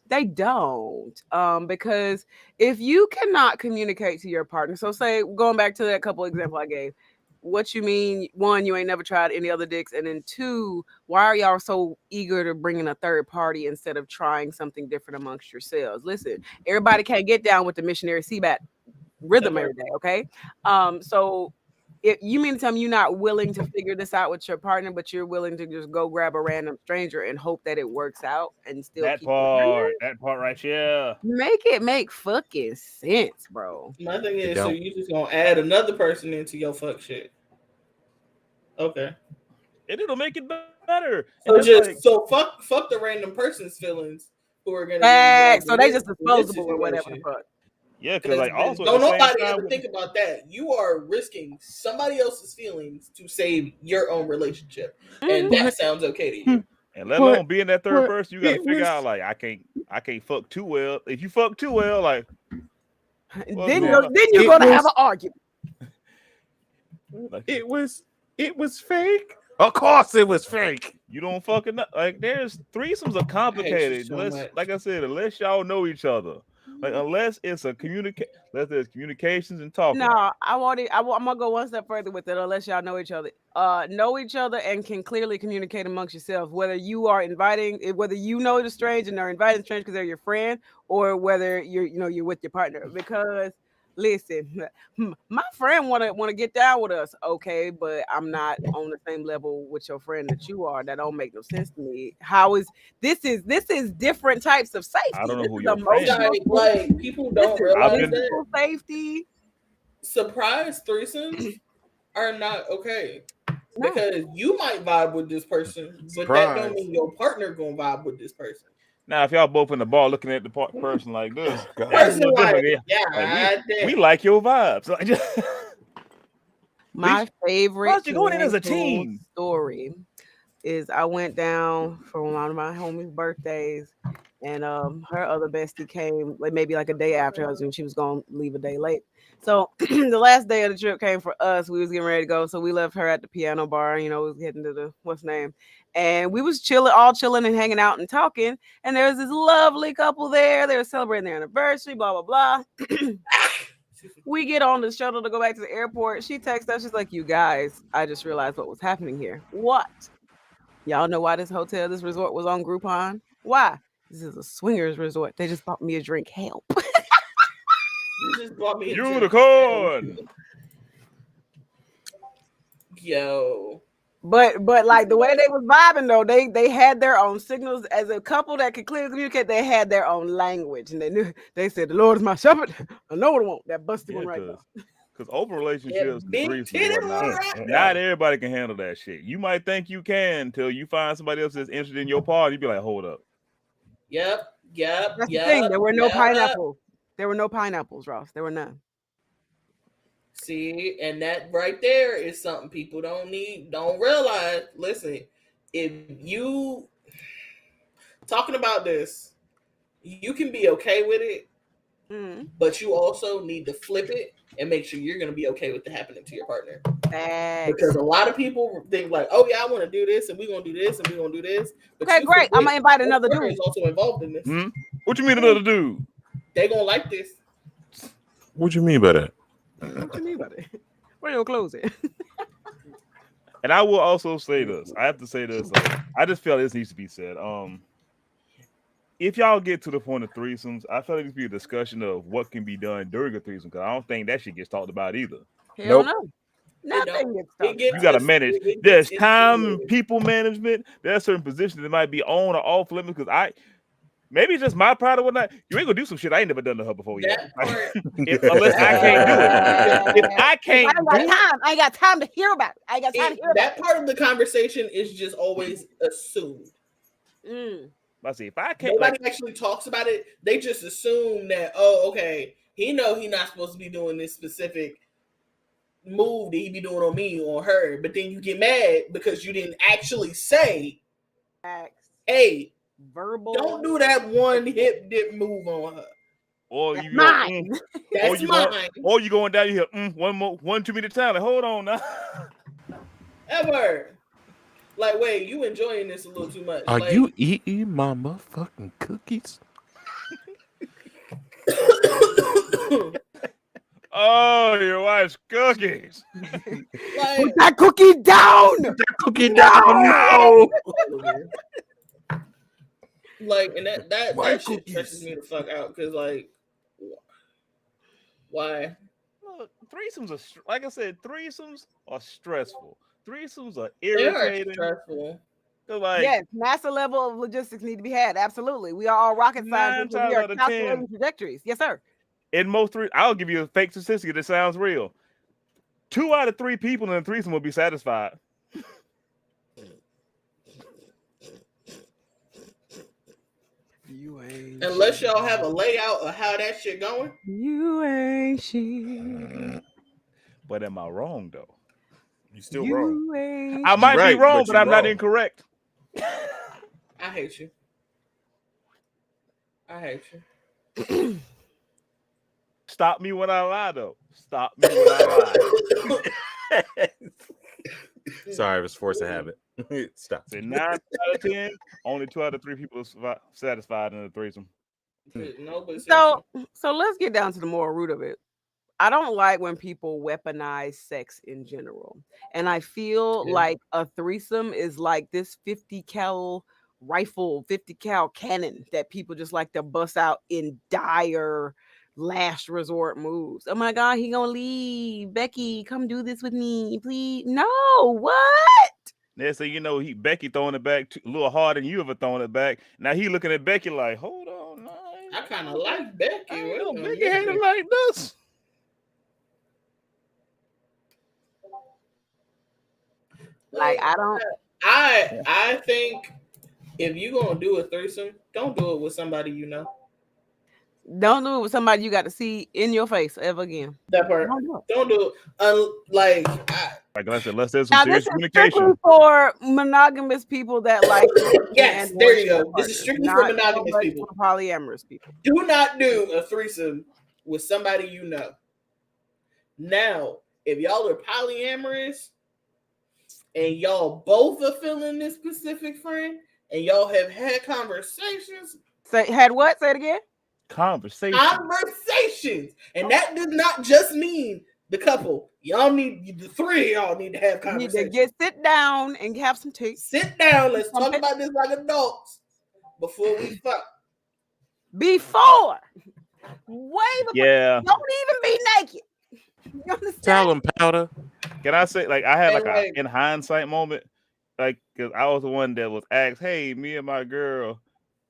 [SPEAKER 1] they don't, because if you cannot communicate to your partner, so say going back to that couple example I gave, what you mean? One, you ain't never tried any other dicks, and then two, why are y'all so eager to bring in a third party instead of trying something different amongst yourselves? Listen, everybody can't get down with the missionary CBAT rhythm every day, okay? So if you mean to tell me you're not willing to figure this out with your partner, but you're willing to just go grab a random stranger and hope that it works out and still
[SPEAKER 5] That
[SPEAKER 1] keep it
[SPEAKER 5] part right here.
[SPEAKER 1] make it make fucking sense, bro.
[SPEAKER 3] My thing is,
[SPEAKER 2] It
[SPEAKER 3] so
[SPEAKER 2] don't.
[SPEAKER 3] you just gonna add another person into your fuck shit. Okay.
[SPEAKER 5] And it'll make it better.
[SPEAKER 3] So
[SPEAKER 5] And
[SPEAKER 3] just
[SPEAKER 5] like,
[SPEAKER 3] fuck the random person's feelings who are gonna
[SPEAKER 1] Facts.
[SPEAKER 3] be
[SPEAKER 1] So they
[SPEAKER 3] in
[SPEAKER 1] just
[SPEAKER 3] this
[SPEAKER 1] disposable or whatever the
[SPEAKER 3] situation.
[SPEAKER 1] fuck.
[SPEAKER 5] yeah, because like also at
[SPEAKER 3] Don't
[SPEAKER 5] the same
[SPEAKER 3] nobody
[SPEAKER 5] time,
[SPEAKER 3] ever think about that. You are risking somebody else's feelings to save your own relationship, and that sounds okay to you.
[SPEAKER 5] and let alone being that third
[SPEAKER 2] but
[SPEAKER 5] person, you gotta
[SPEAKER 2] it
[SPEAKER 5] figure
[SPEAKER 2] was-
[SPEAKER 5] out like I can't fuck too well. If you fuck too well, like Well,
[SPEAKER 1] Then
[SPEAKER 5] man,
[SPEAKER 1] you're
[SPEAKER 2] it
[SPEAKER 1] gonna
[SPEAKER 2] was-
[SPEAKER 1] have an argument.
[SPEAKER 2] It was fake. Of course it was fake.
[SPEAKER 5] you don't fucking know. Like there's threesomes are complicated.
[SPEAKER 3] so
[SPEAKER 5] Unless,
[SPEAKER 3] much.
[SPEAKER 5] like I said, unless y'all know each other. Like unless it's a unless there's communications and talking.
[SPEAKER 1] No, I'm gonna go one step further with it. Unless y'all know each other, and can clearly communicate amongst yourselves. Whether you are whether you know the strange and are inviting the strange because they're your friend, or whether you're with your partner. Because listen, my friend wanna get down with us, okay, but I'm not on the same level with your friend that you are. That don't make no sense to me. This is different types of safety.
[SPEAKER 5] I don't know
[SPEAKER 1] This
[SPEAKER 5] who
[SPEAKER 1] is
[SPEAKER 5] your friend is.
[SPEAKER 1] emotional
[SPEAKER 3] Like people don't
[SPEAKER 1] This is
[SPEAKER 3] realize
[SPEAKER 5] been-
[SPEAKER 3] that
[SPEAKER 1] physical safety.
[SPEAKER 3] surprise threesomes are not okay.
[SPEAKER 1] No.
[SPEAKER 3] Because you might vibe with this person, but that
[SPEAKER 2] Surprise.
[SPEAKER 3] don't mean your partner gonna vibe with this person.
[SPEAKER 5] Now, if y'all both in the bar looking at the person like this,
[SPEAKER 2] God.
[SPEAKER 5] that's a
[SPEAKER 3] Person
[SPEAKER 5] little
[SPEAKER 3] like,
[SPEAKER 5] different.
[SPEAKER 3] yeah,
[SPEAKER 5] Like, we like your vibes. Like,
[SPEAKER 1] My favorite
[SPEAKER 5] Plus, you're going in as a
[SPEAKER 1] clinical
[SPEAKER 5] team.
[SPEAKER 1] story is I went down for one of my homies' birthdays, and her other bestie came maybe like a day after us, and she was gonna leave a day late. So the last day of the trip came for us. We was getting ready to go, so we left her at the piano bar. We was getting to the what's name, and we was all chilling and hanging out and talking. And there was this lovely couple there. They were celebrating their anniversary. Blah blah blah. We get on the shuttle to go back to the airport. She texts us. She's like, "You guys, I just realized what was happening here. What? Y'all know why this resort was on Groupon? Why? This is a swingers resort. They just bought me a drink. Help."
[SPEAKER 3] You just bought me a drink.
[SPEAKER 5] Unicorn.
[SPEAKER 3] Yo.
[SPEAKER 1] But like the way they was vibing though, they had their own signals as a couple that could clearly communicate. They had their own language, and they said, "The Lord is my shepherd. I know what I want." That busted one right now.
[SPEAKER 5] Because open relationships,
[SPEAKER 3] big
[SPEAKER 5] threesomes
[SPEAKER 3] titty
[SPEAKER 5] and whatnot,
[SPEAKER 3] right
[SPEAKER 5] not everybody can handle that shit. You might think you can until you find somebody else that's interested in your party. You be like, hold up.
[SPEAKER 3] Yep.
[SPEAKER 1] That's the thing. There were no pineapples. There were no pineapples, Ross. There were none.
[SPEAKER 3] See, and that right there is something people don't realize. Listen, if you talking about this, you can be okay with it, but you also need to flip it and make sure you're going to be okay with it happening to your partner. Because a lot of people think like, oh yeah, I want to do this, and we're going to do this, and we're going to do this. But
[SPEAKER 1] okay, great. I'm going to invite another dude.
[SPEAKER 3] Is also involved in this.
[SPEAKER 5] What you mean another dude?
[SPEAKER 3] They going to like this.
[SPEAKER 2] What you mean by that?
[SPEAKER 1] What you mean by that? Where you gonna close it?
[SPEAKER 5] And I will also say this. I have to say this. I just feel this needs to be said. If y'all get to the point of threesomes, I feel like it needs to be a discussion of what can be done during a threesome, because I don't think that shit gets talked about either.
[SPEAKER 1] Hell no. Nothing gets talked.
[SPEAKER 5] You gotta manage. There's time, people management. There's certain positions that might be on or off limits. Because maybe it's just my pride or whatnot. You ain't gonna do some shit I ain't never done to her before yet. Unless I can't do it. If I can't
[SPEAKER 1] I ain't got time to hear about it. I ain't got time to hear about
[SPEAKER 3] that part of the conversation is just always assumed.
[SPEAKER 5] I see. If I can't,
[SPEAKER 3] nobody actually talks about it. They just assume that, oh, okay, he not supposed to be doing this specific move that he be doing on me or her. But then you get mad because you didn't actually say, hey,
[SPEAKER 1] verbal.
[SPEAKER 3] Don't do that one hip dip move on her.
[SPEAKER 5] Or you
[SPEAKER 1] mine.
[SPEAKER 3] That's mine.
[SPEAKER 5] Or you going down, you hear one too many times. Like, hold on now.
[SPEAKER 3] Ever. Like, wait, you enjoying this a little too much.
[SPEAKER 2] Are you eating my motherfucking cookies?
[SPEAKER 5] Oh, your wife's cookies.
[SPEAKER 3] Like,
[SPEAKER 1] put that cookie down.
[SPEAKER 2] Put that cookie down. No.
[SPEAKER 3] Like, and that shit stresses me the fuck out because, like, why?
[SPEAKER 5] Look, threesomes are like I said, threesomes are stressful. Threesomes are irritating.
[SPEAKER 3] They are stressful.
[SPEAKER 5] Like,
[SPEAKER 1] yes, NASA level of logistics need to be had. Absolutely, we are all rocket scientists. We are calculating trajectories. Yes, sir.
[SPEAKER 5] In most I'll give you a fake statistic that sounds real. 2 out of 3 people in a threesome will be satisfied.
[SPEAKER 1] You ain't
[SPEAKER 3] unless y'all have a layout of how that shit going.
[SPEAKER 1] You ain't shit.
[SPEAKER 5] But am I wrong though?
[SPEAKER 2] You still wrong.
[SPEAKER 5] I might be wrong, but I'm not incorrect.
[SPEAKER 3] I hate you. I hate you.
[SPEAKER 5] Stop me when I lie, though. Stop me when I lie.
[SPEAKER 2] Sorry, I was forced to have it. Stop.
[SPEAKER 5] So 9 out of 10, only 2 out of 3 people are satisfied in a threesome.
[SPEAKER 1] So let's get down to the moral root of it. I don't like when people weaponize sex in general. And I feel like a threesome is like this 50 cal rifle, 50 cal cannon that people just like to bust out in dire last resort moves. Oh my God, he gonna leave. Becky, come do this with me, please. No, what?
[SPEAKER 5] Yeah, so Becky throwing it back a little harder than you ever thrown it back. Now he looking at Becky like, hold on.
[SPEAKER 3] I kind of like Becky.
[SPEAKER 5] Becky had it like this.
[SPEAKER 1] Like,
[SPEAKER 3] I think if you gonna do a threesome, don't do it with somebody you know.
[SPEAKER 1] Don't do it with somebody you got to see in your face ever again.
[SPEAKER 3] That part. Don't do it. Like
[SPEAKER 5] I said, let's have some serious communication.
[SPEAKER 1] For monogamous people that like.
[SPEAKER 3] Yes, there you go. This is strictly for monogamous people.
[SPEAKER 1] Polyamorous people.
[SPEAKER 3] Do not do a threesome with somebody you know. Now, if y'all are polyamorous and y'all both are feeling this specific friend and y'all have had conversations.
[SPEAKER 1] Had what? Say it again.
[SPEAKER 5] Conversation.
[SPEAKER 3] Conversations. And that does not just mean the couple. Y'all need, the three of y'all need to have
[SPEAKER 1] You need to
[SPEAKER 3] conversations.
[SPEAKER 1] sit down and have some tea.
[SPEAKER 3] Sit down. Let's talk about this like adults before we fuck.
[SPEAKER 1] Before. Way before.
[SPEAKER 5] Yeah.
[SPEAKER 1] Don't even be naked. You understand?
[SPEAKER 2] Talcum powder.
[SPEAKER 5] Can I say, like, I had
[SPEAKER 3] And,
[SPEAKER 5] like
[SPEAKER 3] like-
[SPEAKER 5] a in hindsight moment, like, because I was the one that was asked, "Hey, me and my girl,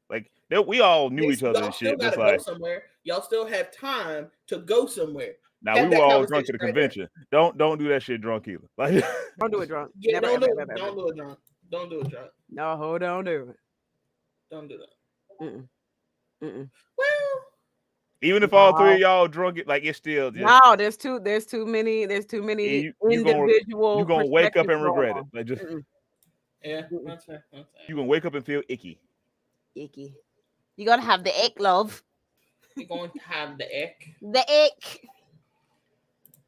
[SPEAKER 5] like, we all knew each other
[SPEAKER 3] Y'all
[SPEAKER 5] and
[SPEAKER 3] still
[SPEAKER 5] shit." Just
[SPEAKER 3] gotta
[SPEAKER 5] like,
[SPEAKER 3] go somewhere. Y'all still have time to go somewhere.
[SPEAKER 5] now
[SPEAKER 3] have
[SPEAKER 5] we
[SPEAKER 3] that
[SPEAKER 5] were all drunk to the
[SPEAKER 3] conversation right there.
[SPEAKER 5] convention. Don't do that shit drunk either. Like,
[SPEAKER 1] Don't do it drunk.
[SPEAKER 3] Yeah,
[SPEAKER 1] Never,
[SPEAKER 3] don't do
[SPEAKER 1] ever,
[SPEAKER 3] it.
[SPEAKER 1] ever,
[SPEAKER 3] Don't
[SPEAKER 1] ever.
[SPEAKER 3] do it drunk. Don't do it drunk.
[SPEAKER 1] No, hold on, do it.
[SPEAKER 3] Don't do that.
[SPEAKER 1] Mm-mm. Mm-mm.
[SPEAKER 3] Well,
[SPEAKER 5] even if all three of y'all drunk, like, it's still just
[SPEAKER 1] No, there's too many
[SPEAKER 5] you
[SPEAKER 1] individual.
[SPEAKER 5] you gonna wake up and
[SPEAKER 1] perspectives going
[SPEAKER 5] regret it.
[SPEAKER 1] on.
[SPEAKER 5] Like, just
[SPEAKER 3] yeah, that's fair. That's fair.
[SPEAKER 5] you gonna wake up and feel icky.
[SPEAKER 1] Icky. You gotta have the ick, love.
[SPEAKER 3] You're going to have the ick.
[SPEAKER 1] The ick.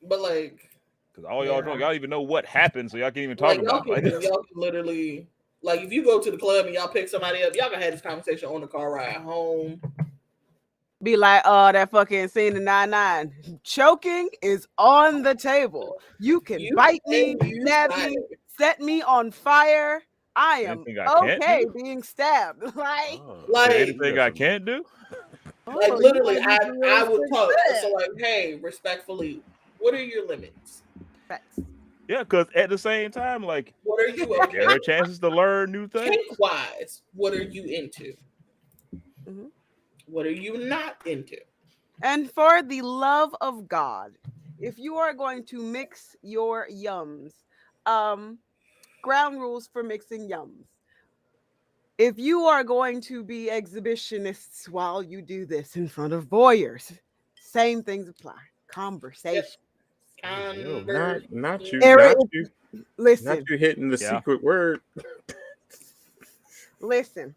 [SPEAKER 3] But like,
[SPEAKER 5] Because all y'all
[SPEAKER 3] Yeah.
[SPEAKER 5] drunk, y'all even know what happened, so y'all can't even talk
[SPEAKER 3] like y'all
[SPEAKER 5] about
[SPEAKER 3] can,
[SPEAKER 5] it. Like,
[SPEAKER 3] y'all can literally, like, if you go to the club and y'all pick somebody up, y'all can have this conversation on the car ride home.
[SPEAKER 1] Be like, that fucking scene in 9-9. Choking is on the table. You can
[SPEAKER 3] You
[SPEAKER 1] bite me,
[SPEAKER 3] and you
[SPEAKER 1] stab
[SPEAKER 3] fired.
[SPEAKER 1] me, set me on fire. I am
[SPEAKER 5] Anything I can't
[SPEAKER 1] okay
[SPEAKER 5] do?
[SPEAKER 1] being stabbed. Like,
[SPEAKER 2] Oh,
[SPEAKER 3] Like-
[SPEAKER 5] anything I can't do?
[SPEAKER 3] Like,
[SPEAKER 1] oh,
[SPEAKER 3] literally,
[SPEAKER 1] you wanna be
[SPEAKER 3] I
[SPEAKER 1] really
[SPEAKER 3] would talk.
[SPEAKER 1] sick.
[SPEAKER 3] So, like, hey, respectfully, what are your limits?
[SPEAKER 1] Facts.
[SPEAKER 5] Yeah, because at the same time, like,
[SPEAKER 3] What are you
[SPEAKER 5] there are chances to learn new things.
[SPEAKER 3] kink wise? What are you into?
[SPEAKER 1] Mhm.
[SPEAKER 3] What are you not into?
[SPEAKER 1] And for the love of God, if you are going to mix your yums, ground rules for mixing yums. If you are going to be exhibitionists while you do this in front of voyeurs, same things apply. Conversation.
[SPEAKER 2] Yo,
[SPEAKER 3] Converse.
[SPEAKER 2] not you,
[SPEAKER 1] Eric,
[SPEAKER 2] not you,
[SPEAKER 1] Listen,
[SPEAKER 2] not you hitting the
[SPEAKER 5] Yeah.
[SPEAKER 2] secret word.
[SPEAKER 1] listen.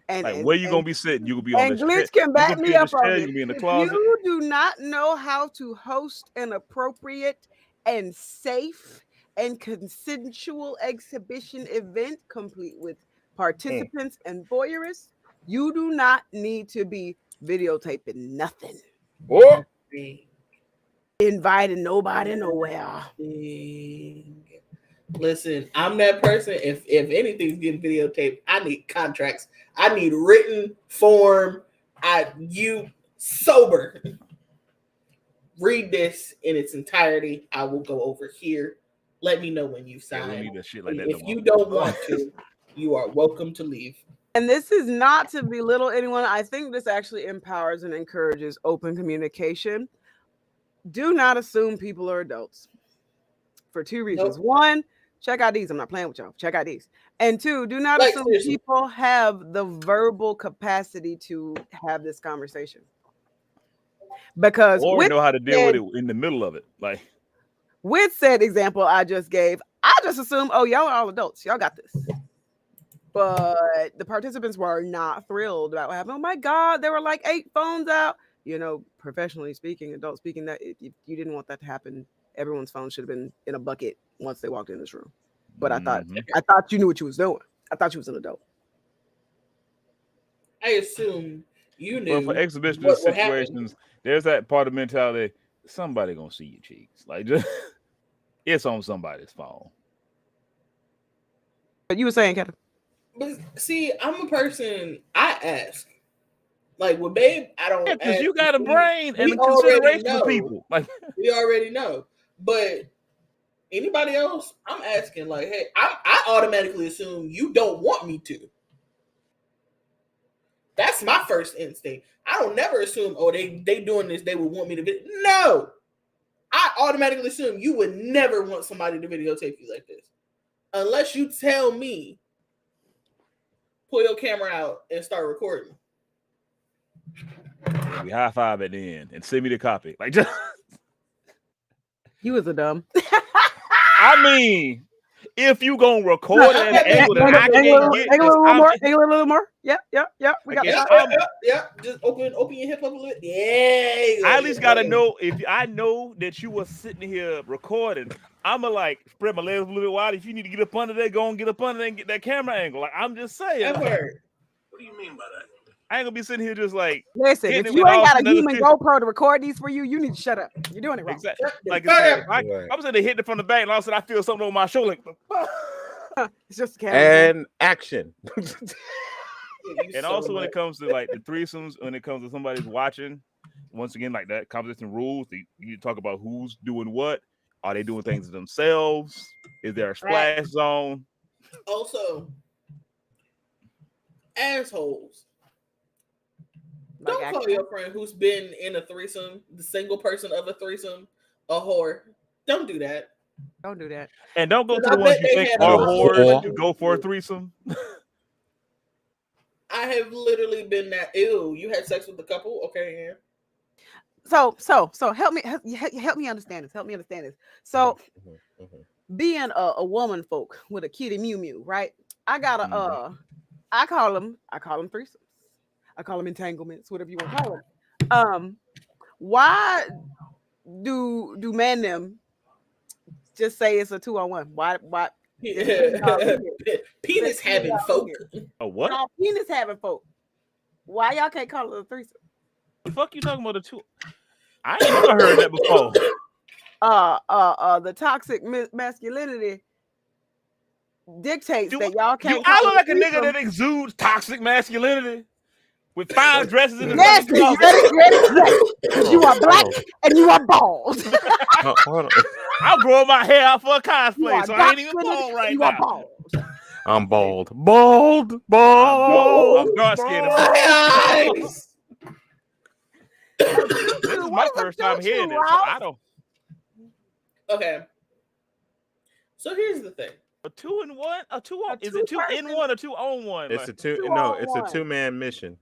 [SPEAKER 1] And,
[SPEAKER 5] Like,
[SPEAKER 1] and-
[SPEAKER 5] where you
[SPEAKER 1] and-
[SPEAKER 5] gonna be sitting? You gonna be on
[SPEAKER 1] and
[SPEAKER 5] the
[SPEAKER 1] Glitch
[SPEAKER 5] chair.
[SPEAKER 1] can
[SPEAKER 5] You
[SPEAKER 1] back
[SPEAKER 5] gonna be
[SPEAKER 1] me
[SPEAKER 5] in the
[SPEAKER 1] up on
[SPEAKER 5] chair. You
[SPEAKER 1] this.
[SPEAKER 5] gonna be in the
[SPEAKER 1] If
[SPEAKER 5] closet.
[SPEAKER 1] you do not know how to host an appropriate and safe and consensual exhibition event complete with participants and voyeurists, you do not need to be videotaping nothing,
[SPEAKER 2] Oh,
[SPEAKER 1] inviting nobody nowhere.
[SPEAKER 3] Listen, I'm that person. If anything's getting videotaped, I need contracts. I need written form. You sober. Read this in its entirety. I will go over here. Let me know when you
[SPEAKER 5] Yeah, we
[SPEAKER 3] sign.
[SPEAKER 5] need that shit like that.
[SPEAKER 3] If
[SPEAKER 5] no
[SPEAKER 3] you
[SPEAKER 5] more.
[SPEAKER 3] don't want to, you are welcome to leave.
[SPEAKER 1] And this is not to belittle anyone. I think this actually empowers and encourages open communication. Do not assume people are adults for two reasons.
[SPEAKER 3] Nope.
[SPEAKER 1] One, check IDs. I'm not playing with y'all. Check IDs. And two, do not
[SPEAKER 3] Like,
[SPEAKER 1] assume
[SPEAKER 3] seriously.
[SPEAKER 1] people have the verbal capacity to have this conversation. Because
[SPEAKER 5] Or
[SPEAKER 1] with
[SPEAKER 5] know how to deal with it in the middle of it. Like,
[SPEAKER 1] said example I just gave, I just assume, oh, y'all are all adults. Y'all got this. But the participants were not thrilled about what happened. Oh my God, there were like 8 phones out. You know, professionally speaking, adult speaking, that if you didn't want that to happen, everyone's phone should have been in a bucket once they walked in this room. But I thought you knew what you was doing. I thought you was an adult.
[SPEAKER 3] I assume you knew.
[SPEAKER 5] But for exhibition
[SPEAKER 3] what would happen.
[SPEAKER 5] situations, there's that part of mentality. Somebody gonna see your cheeks. Like, just it's on somebody's phone.
[SPEAKER 1] But you were saying, Kevin.
[SPEAKER 3] But see, I'm a person. I ask. Like with Babe, I don't.
[SPEAKER 5] Yeah, because
[SPEAKER 3] ask.
[SPEAKER 5] you got a brain
[SPEAKER 3] we
[SPEAKER 5] and a
[SPEAKER 3] already
[SPEAKER 5] consideration
[SPEAKER 3] know.
[SPEAKER 5] for people. Like,
[SPEAKER 3] We already know. But anybody else, I'm asking. Like, hey, I automatically assume you don't want me to. That's my first instinct. I don't never assume, oh, they doing this, they would want me to. No, I automatically assume you would never want somebody to videotape you like this, unless you tell me, pull your camera out and start recording.
[SPEAKER 5] we high five at the end and send me the copy. Like, just,
[SPEAKER 1] You was a dumb.
[SPEAKER 5] I mean, if you gonna record at an angle that I
[SPEAKER 1] Angle
[SPEAKER 5] can't get,
[SPEAKER 1] a little more. Yep. We got
[SPEAKER 5] Again,
[SPEAKER 1] that.
[SPEAKER 3] Yeah. Just open your hip up a little. Yeah.
[SPEAKER 5] I at least gotta know if I know that you were sitting here recording. I'ma like spread my legs a little bit wide. If you need to get up under there, go and get up under there and get that camera angle. Like, I'm just saying.
[SPEAKER 3] That word.
[SPEAKER 4] What do you mean by that?
[SPEAKER 5] I ain't gonna be sitting here just like
[SPEAKER 1] Listen,
[SPEAKER 5] hitting
[SPEAKER 1] if
[SPEAKER 5] it
[SPEAKER 1] you
[SPEAKER 5] with
[SPEAKER 1] ain't
[SPEAKER 5] all
[SPEAKER 1] got a
[SPEAKER 5] another
[SPEAKER 1] human
[SPEAKER 5] shit.
[SPEAKER 1] GoPro to record these for you, you need to shut up. You're doing it wrong.
[SPEAKER 5] Exactly.
[SPEAKER 3] Shut the
[SPEAKER 5] Like
[SPEAKER 3] fuck
[SPEAKER 5] I said,
[SPEAKER 3] up.
[SPEAKER 5] if I was in there hitting it from the back, and all of a sudden I feel something on my shoulder. Like,
[SPEAKER 1] It's just a camera.
[SPEAKER 2] And action.
[SPEAKER 5] and also when it comes to like the threesomes, when it comes to somebody's watching, once again, like that competition rules, you talk about who's doing what. Are they doing things to themselves? Is there a splash zone?
[SPEAKER 3] Also, assholes.
[SPEAKER 1] Like
[SPEAKER 3] Don't call your friend who's been in a threesome, the single person of a threesome, a whore. Don't do that.
[SPEAKER 1] Don't do that.
[SPEAKER 5] And don't go to
[SPEAKER 3] I
[SPEAKER 5] the ones
[SPEAKER 3] bet
[SPEAKER 5] you
[SPEAKER 3] they
[SPEAKER 5] think
[SPEAKER 3] had
[SPEAKER 5] are
[SPEAKER 2] a
[SPEAKER 5] whores
[SPEAKER 2] whore.
[SPEAKER 5] to go for a threesome.
[SPEAKER 3] I have literally been that. Ew, you had sex with the couple? Okay, yeah.
[SPEAKER 1] So help me understand this. Help me understand this. So being a woman folk with a kitty mew mew, right? I got a I call them threesomes. I call them entanglements, whatever you want to call them. Why do men them just say it's a 2-on-1? Why
[SPEAKER 3] Penis having folk.
[SPEAKER 5] A what?
[SPEAKER 1] y'all penis having folk? Why y'all can't call it a threesome?
[SPEAKER 5] The fuck you talking about the two? I ain't never heard that before.
[SPEAKER 1] The toxic masculinity dictates
[SPEAKER 5] Do
[SPEAKER 1] that y'all can't.
[SPEAKER 5] I
[SPEAKER 1] call
[SPEAKER 5] look
[SPEAKER 1] it
[SPEAKER 5] like a nigga
[SPEAKER 1] threesome.
[SPEAKER 5] that exudes toxic masculinity with 5 dresses in the
[SPEAKER 1] Yes,
[SPEAKER 5] fucking
[SPEAKER 1] you
[SPEAKER 5] closet.
[SPEAKER 1] ready? You are black and you are bald.
[SPEAKER 2] Hold on.
[SPEAKER 5] I'm growing my hair out for a
[SPEAKER 1] You
[SPEAKER 5] cosplay,
[SPEAKER 1] are
[SPEAKER 5] so I ain't even
[SPEAKER 1] dark-skinned
[SPEAKER 5] bald right
[SPEAKER 1] and you are
[SPEAKER 5] now.
[SPEAKER 1] bald.
[SPEAKER 2] I'm bald. Bald.
[SPEAKER 5] I'm dark skinned.
[SPEAKER 3] Nice.
[SPEAKER 5] This is my first time hearing it, so I don't.
[SPEAKER 3] Okay. So here's the thing.
[SPEAKER 5] A 2-in-1? A 2-on? Is
[SPEAKER 1] two
[SPEAKER 5] it 2 in
[SPEAKER 1] person-
[SPEAKER 5] 1 or 2 on 1?
[SPEAKER 2] It's a
[SPEAKER 1] Two
[SPEAKER 2] two.
[SPEAKER 1] on
[SPEAKER 2] No, it's a
[SPEAKER 1] one.
[SPEAKER 2] 2-man mission.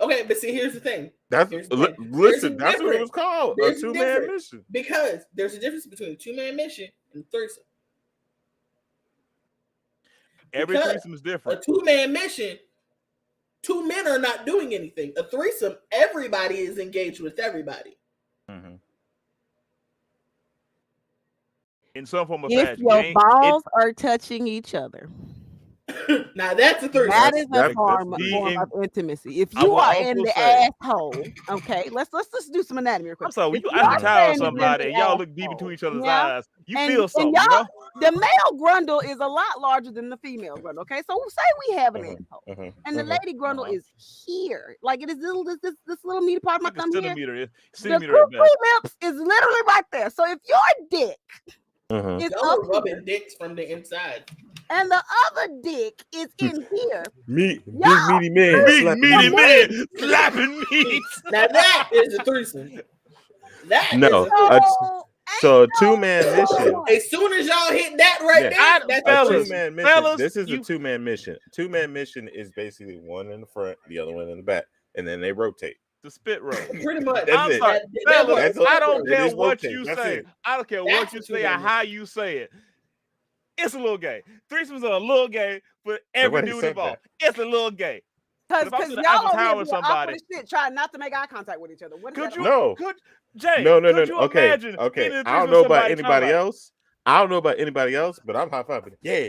[SPEAKER 3] Okay, but see, here's the thing.
[SPEAKER 2] That's
[SPEAKER 3] Here's the thing.
[SPEAKER 2] listen.
[SPEAKER 3] There's a
[SPEAKER 2] That's what it was called.
[SPEAKER 3] There's
[SPEAKER 2] A
[SPEAKER 3] a
[SPEAKER 2] 2-man
[SPEAKER 3] difference.
[SPEAKER 2] mission.
[SPEAKER 3] Because there's a difference between a 2-man mission and a threesome.
[SPEAKER 5] Every
[SPEAKER 3] because
[SPEAKER 5] threesome is
[SPEAKER 3] A
[SPEAKER 5] different.
[SPEAKER 3] 2-man mission, 2 men are not doing anything. A threesome, everybody is engaged with everybody.
[SPEAKER 2] Mhm.
[SPEAKER 5] In some form of
[SPEAKER 1] If
[SPEAKER 5] fashion.
[SPEAKER 1] your
[SPEAKER 5] Gang,
[SPEAKER 1] balls are touching each other,
[SPEAKER 3] Now that's a threesome.
[SPEAKER 1] that is a
[SPEAKER 2] that's
[SPEAKER 1] form
[SPEAKER 5] the-
[SPEAKER 1] of intimacy. If
[SPEAKER 5] I
[SPEAKER 1] you
[SPEAKER 5] will
[SPEAKER 1] are in
[SPEAKER 5] also
[SPEAKER 1] the
[SPEAKER 5] say-
[SPEAKER 1] asshole, okay, let's do some anatomy real quick.
[SPEAKER 5] I'm sorry, when
[SPEAKER 1] If
[SPEAKER 5] you
[SPEAKER 1] your
[SPEAKER 5] out the towel
[SPEAKER 1] friend
[SPEAKER 5] with
[SPEAKER 1] is in
[SPEAKER 5] somebody
[SPEAKER 1] the
[SPEAKER 5] and y'all look deep into
[SPEAKER 1] asshole,
[SPEAKER 5] each other's
[SPEAKER 1] yeah,
[SPEAKER 5] eyes, you
[SPEAKER 1] and-
[SPEAKER 5] feel
[SPEAKER 1] and
[SPEAKER 5] something,
[SPEAKER 1] y'all-
[SPEAKER 5] you know?
[SPEAKER 1] the male grundle is a lot larger than the female grundle. Okay, so say we have an asshole, and the lady grundle is here, like it is this little meaty part of my
[SPEAKER 5] Like a
[SPEAKER 1] thumb here.
[SPEAKER 5] centimeter.
[SPEAKER 1] The
[SPEAKER 5] Centimeter at
[SPEAKER 1] cookie
[SPEAKER 5] best.
[SPEAKER 1] lips is literally right there. So if your dick
[SPEAKER 2] Mhm.
[SPEAKER 1] is
[SPEAKER 3] Y'all
[SPEAKER 1] up
[SPEAKER 3] are rubbing dicks from the inside.
[SPEAKER 1] and the other dick is in here,
[SPEAKER 2] Big
[SPEAKER 1] Y'all-
[SPEAKER 2] meaty man.
[SPEAKER 5] Big
[SPEAKER 2] slapping
[SPEAKER 5] meaty
[SPEAKER 2] me.
[SPEAKER 5] man slapping meat.
[SPEAKER 3] Now that is a threesome. That
[SPEAKER 2] No.
[SPEAKER 3] is a threesome.
[SPEAKER 2] So a 2-man mission.
[SPEAKER 3] As soon as y'all hit that right
[SPEAKER 2] Yeah.
[SPEAKER 3] there, that's a
[SPEAKER 5] Fellas,
[SPEAKER 2] A
[SPEAKER 3] threesome.
[SPEAKER 2] 2-man mission.
[SPEAKER 5] fellas,
[SPEAKER 2] This is
[SPEAKER 5] you-
[SPEAKER 2] a 2-man mission. 2-man mission is basically one in the front, the other one in the back, and then they rotate.
[SPEAKER 5] The spit roll.
[SPEAKER 3] Pretty much.
[SPEAKER 2] That's
[SPEAKER 5] I'm
[SPEAKER 2] it.
[SPEAKER 5] sorry, fellas,
[SPEAKER 2] That's all-
[SPEAKER 5] I don't
[SPEAKER 2] it
[SPEAKER 5] care
[SPEAKER 2] is
[SPEAKER 5] what
[SPEAKER 2] rotate.
[SPEAKER 5] you
[SPEAKER 2] That's
[SPEAKER 5] say.
[SPEAKER 2] it.
[SPEAKER 5] I don't care
[SPEAKER 3] That's
[SPEAKER 5] what you
[SPEAKER 3] what
[SPEAKER 5] say
[SPEAKER 3] you
[SPEAKER 5] or
[SPEAKER 3] gotta do.
[SPEAKER 5] how you say it. It's a little gay. Threesomes are a little gay for every
[SPEAKER 2] Nobody
[SPEAKER 5] dude
[SPEAKER 2] said
[SPEAKER 5] involved. It's a little gay.
[SPEAKER 1] because
[SPEAKER 5] if I'm to the
[SPEAKER 1] y'all
[SPEAKER 5] Eiffel
[SPEAKER 1] over
[SPEAKER 5] Tower
[SPEAKER 1] here
[SPEAKER 5] with
[SPEAKER 1] being
[SPEAKER 5] somebody-
[SPEAKER 1] awkward as shit, trying not to make eye contact with each other. What is
[SPEAKER 5] Could
[SPEAKER 1] that
[SPEAKER 5] you?
[SPEAKER 1] about?
[SPEAKER 2] No.
[SPEAKER 5] Could Jay?
[SPEAKER 2] No.
[SPEAKER 5] Could you
[SPEAKER 2] Okay.
[SPEAKER 5] imagine
[SPEAKER 2] Okay.
[SPEAKER 5] being in a
[SPEAKER 2] I
[SPEAKER 5] threesome
[SPEAKER 2] don't know
[SPEAKER 5] with
[SPEAKER 2] about
[SPEAKER 5] somebody
[SPEAKER 2] anybody
[SPEAKER 5] talking
[SPEAKER 2] else. I don't know about anybody else, but I'm high fiving. Yeah.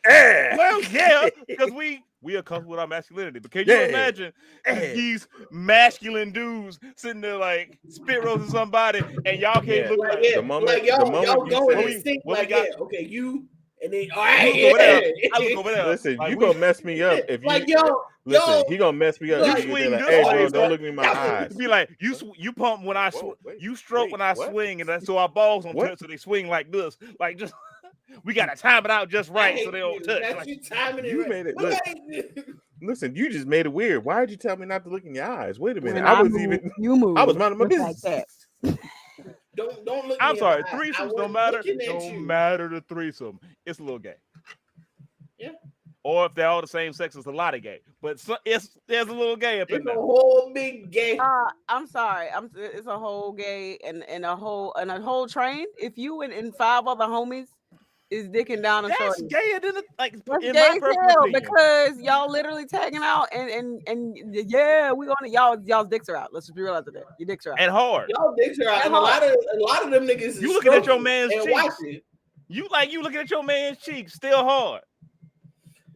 [SPEAKER 2] Yeah.
[SPEAKER 5] Well, yeah, because we are comfortable with our masculinity. But can you
[SPEAKER 2] Yeah.
[SPEAKER 5] imagine
[SPEAKER 2] Yeah.
[SPEAKER 5] these masculine dudes sitting there like spit roasting somebody, and y'all can't
[SPEAKER 2] Yeah.
[SPEAKER 5] look
[SPEAKER 3] Like,
[SPEAKER 5] like
[SPEAKER 3] yeah,
[SPEAKER 2] The moment-
[SPEAKER 3] like y'all,
[SPEAKER 2] the moment
[SPEAKER 3] y'all
[SPEAKER 2] you
[SPEAKER 3] going
[SPEAKER 2] say-
[SPEAKER 3] in sync.
[SPEAKER 5] what we
[SPEAKER 3] Like,
[SPEAKER 5] got-
[SPEAKER 3] yeah, okay, you, and then, all
[SPEAKER 5] I
[SPEAKER 3] right,
[SPEAKER 5] look over there.
[SPEAKER 3] yeah.
[SPEAKER 5] I look over there.
[SPEAKER 2] Listen,
[SPEAKER 5] Like,
[SPEAKER 2] you
[SPEAKER 5] we-
[SPEAKER 2] gonna mess me up if you
[SPEAKER 3] Like, yo,
[SPEAKER 2] listen. He gonna mess me up.
[SPEAKER 3] You
[SPEAKER 2] He
[SPEAKER 5] swing
[SPEAKER 2] gonna be
[SPEAKER 5] this
[SPEAKER 2] like, hey,
[SPEAKER 5] way,
[SPEAKER 2] bro,
[SPEAKER 5] so-
[SPEAKER 2] don't look me in my
[SPEAKER 3] Yeah.
[SPEAKER 2] eyes.
[SPEAKER 5] Be like you pump when I
[SPEAKER 2] Whoa, wait,
[SPEAKER 5] you stroke
[SPEAKER 2] wait,
[SPEAKER 5] when I
[SPEAKER 2] what?
[SPEAKER 5] swing, and that's so our balls don't
[SPEAKER 2] What?
[SPEAKER 5] touch, so they swing like this. Like just we gotta time it out just
[SPEAKER 3] I
[SPEAKER 5] right
[SPEAKER 3] hate
[SPEAKER 5] so they don't
[SPEAKER 3] you.
[SPEAKER 5] touch.
[SPEAKER 3] That's
[SPEAKER 5] Like,
[SPEAKER 3] you timing it.
[SPEAKER 2] You
[SPEAKER 3] right.
[SPEAKER 2] made it
[SPEAKER 3] What
[SPEAKER 2] look-
[SPEAKER 3] I-
[SPEAKER 2] Listen, you just made it weird. Why did you tell me not to look in your eyes? Wait a minute.
[SPEAKER 1] When
[SPEAKER 2] I was
[SPEAKER 1] move,
[SPEAKER 2] even.
[SPEAKER 1] you move.
[SPEAKER 2] I was minding my
[SPEAKER 1] just like
[SPEAKER 2] business.
[SPEAKER 1] that.
[SPEAKER 3] Don't look.
[SPEAKER 5] I'm
[SPEAKER 3] me
[SPEAKER 5] sorry,
[SPEAKER 3] in the eye. I
[SPEAKER 5] threesomes
[SPEAKER 3] was
[SPEAKER 5] no matter
[SPEAKER 3] looking at
[SPEAKER 5] no
[SPEAKER 3] you.
[SPEAKER 5] matter the threesome, it's a little gay.
[SPEAKER 3] Yeah.
[SPEAKER 5] Or if they're all the same sex, it's a lot of gay. But there's a little gay up in
[SPEAKER 3] It's a
[SPEAKER 5] there.
[SPEAKER 3] whole big game.
[SPEAKER 1] I'm sorry. It's a whole gay and a whole train. If you and 5 other homies is dicking down a
[SPEAKER 5] That's
[SPEAKER 1] shorty,
[SPEAKER 5] gayer than
[SPEAKER 1] that's
[SPEAKER 5] in
[SPEAKER 1] gay
[SPEAKER 5] my
[SPEAKER 1] as
[SPEAKER 5] personal
[SPEAKER 1] hell
[SPEAKER 5] opinion.
[SPEAKER 1] because y'all literally tagging out and yeah, we on it. Y'all's dicks are out. Let's just be real out there. Your dicks are out.
[SPEAKER 5] And hard.
[SPEAKER 3] Y'all dicks are out,
[SPEAKER 1] And
[SPEAKER 3] and a lot of them niggas. Is
[SPEAKER 5] You looking at your
[SPEAKER 3] stroking
[SPEAKER 5] man's
[SPEAKER 3] and
[SPEAKER 5] cheeks.
[SPEAKER 3] watching.
[SPEAKER 5] You looking at your man's cheeks, still hard.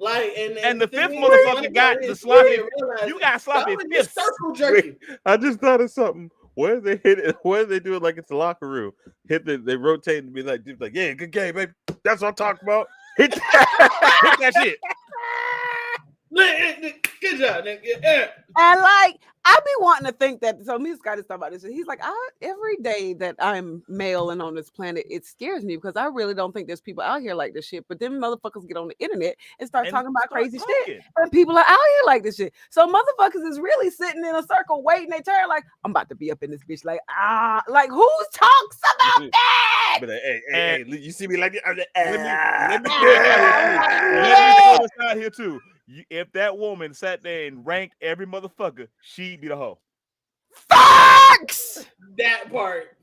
[SPEAKER 3] Like,
[SPEAKER 5] And the
[SPEAKER 3] thing
[SPEAKER 5] fifth
[SPEAKER 3] is,
[SPEAKER 5] motherfucker
[SPEAKER 3] like,
[SPEAKER 5] got
[SPEAKER 3] it's
[SPEAKER 5] the sloppy.
[SPEAKER 3] weird realizing
[SPEAKER 5] You got sloppy
[SPEAKER 3] y'all in this
[SPEAKER 5] fifths.
[SPEAKER 3] circle jerky.
[SPEAKER 2] I just thought of something. What if they hit it? What if they do it like it's a locker room? They rotate and be like, yeah, good game, baby. That's what I'm talking about. Hit that,
[SPEAKER 5] Hit that shit.
[SPEAKER 3] Good job, nigga. Yeah.
[SPEAKER 1] And like, I be wanting to think that. So me and Scott is talking about this. And he's like, every day that I'm male and on this planet, it scares me because I really don't think there's people out here like this shit. But then motherfuckers get on the internet and start
[SPEAKER 5] And
[SPEAKER 1] talking about
[SPEAKER 5] start
[SPEAKER 1] crazy shit,
[SPEAKER 5] talking.
[SPEAKER 1] and people are out here like this shit. So motherfuckers is really sitting in a circle waiting their turn. Like, I'm about to be up in this bitch. Like who talks about that?
[SPEAKER 2] But hey, you see me like this? I'm like,
[SPEAKER 5] Let me throw this out here too. If that woman sat there and ranked every motherfucker, she'd be the hoe.
[SPEAKER 1] Facts.
[SPEAKER 3] That part.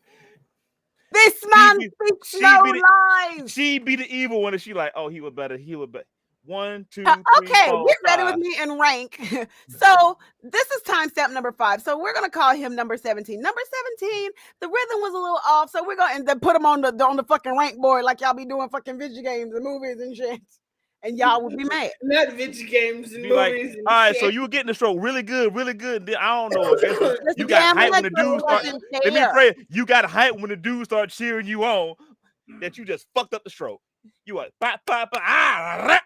[SPEAKER 1] This man
[SPEAKER 5] be-
[SPEAKER 1] speaks
[SPEAKER 5] she
[SPEAKER 1] no
[SPEAKER 5] be the-
[SPEAKER 1] lies.
[SPEAKER 5] She'd be the evil one, and she like, oh, he was better. He was better. 1, 2, 3,
[SPEAKER 1] Okay,
[SPEAKER 5] 4,
[SPEAKER 1] get ready
[SPEAKER 5] 5.
[SPEAKER 1] with me and rank. So this is timestamp number 5. So we're gonna call him number 17. Number 17, the rhythm was a little off, so we're gonna put him on the fucking rank board like y'all be doing fucking video games and movies and shit. And y'all would be mad.
[SPEAKER 3] Not video games and
[SPEAKER 5] Be like,
[SPEAKER 3] movies. And
[SPEAKER 5] all right,
[SPEAKER 3] shit.
[SPEAKER 5] so you were getting the stroke really good, really good. Then, I don't know. I guess
[SPEAKER 1] Listen,
[SPEAKER 5] you got
[SPEAKER 1] damn,
[SPEAKER 5] hype when
[SPEAKER 1] like
[SPEAKER 5] the dudes start.
[SPEAKER 1] wasn't
[SPEAKER 5] Let me
[SPEAKER 1] there.
[SPEAKER 5] pray. You got hype when the dudes start cheering you on. That you just fucked up the stroke. You like,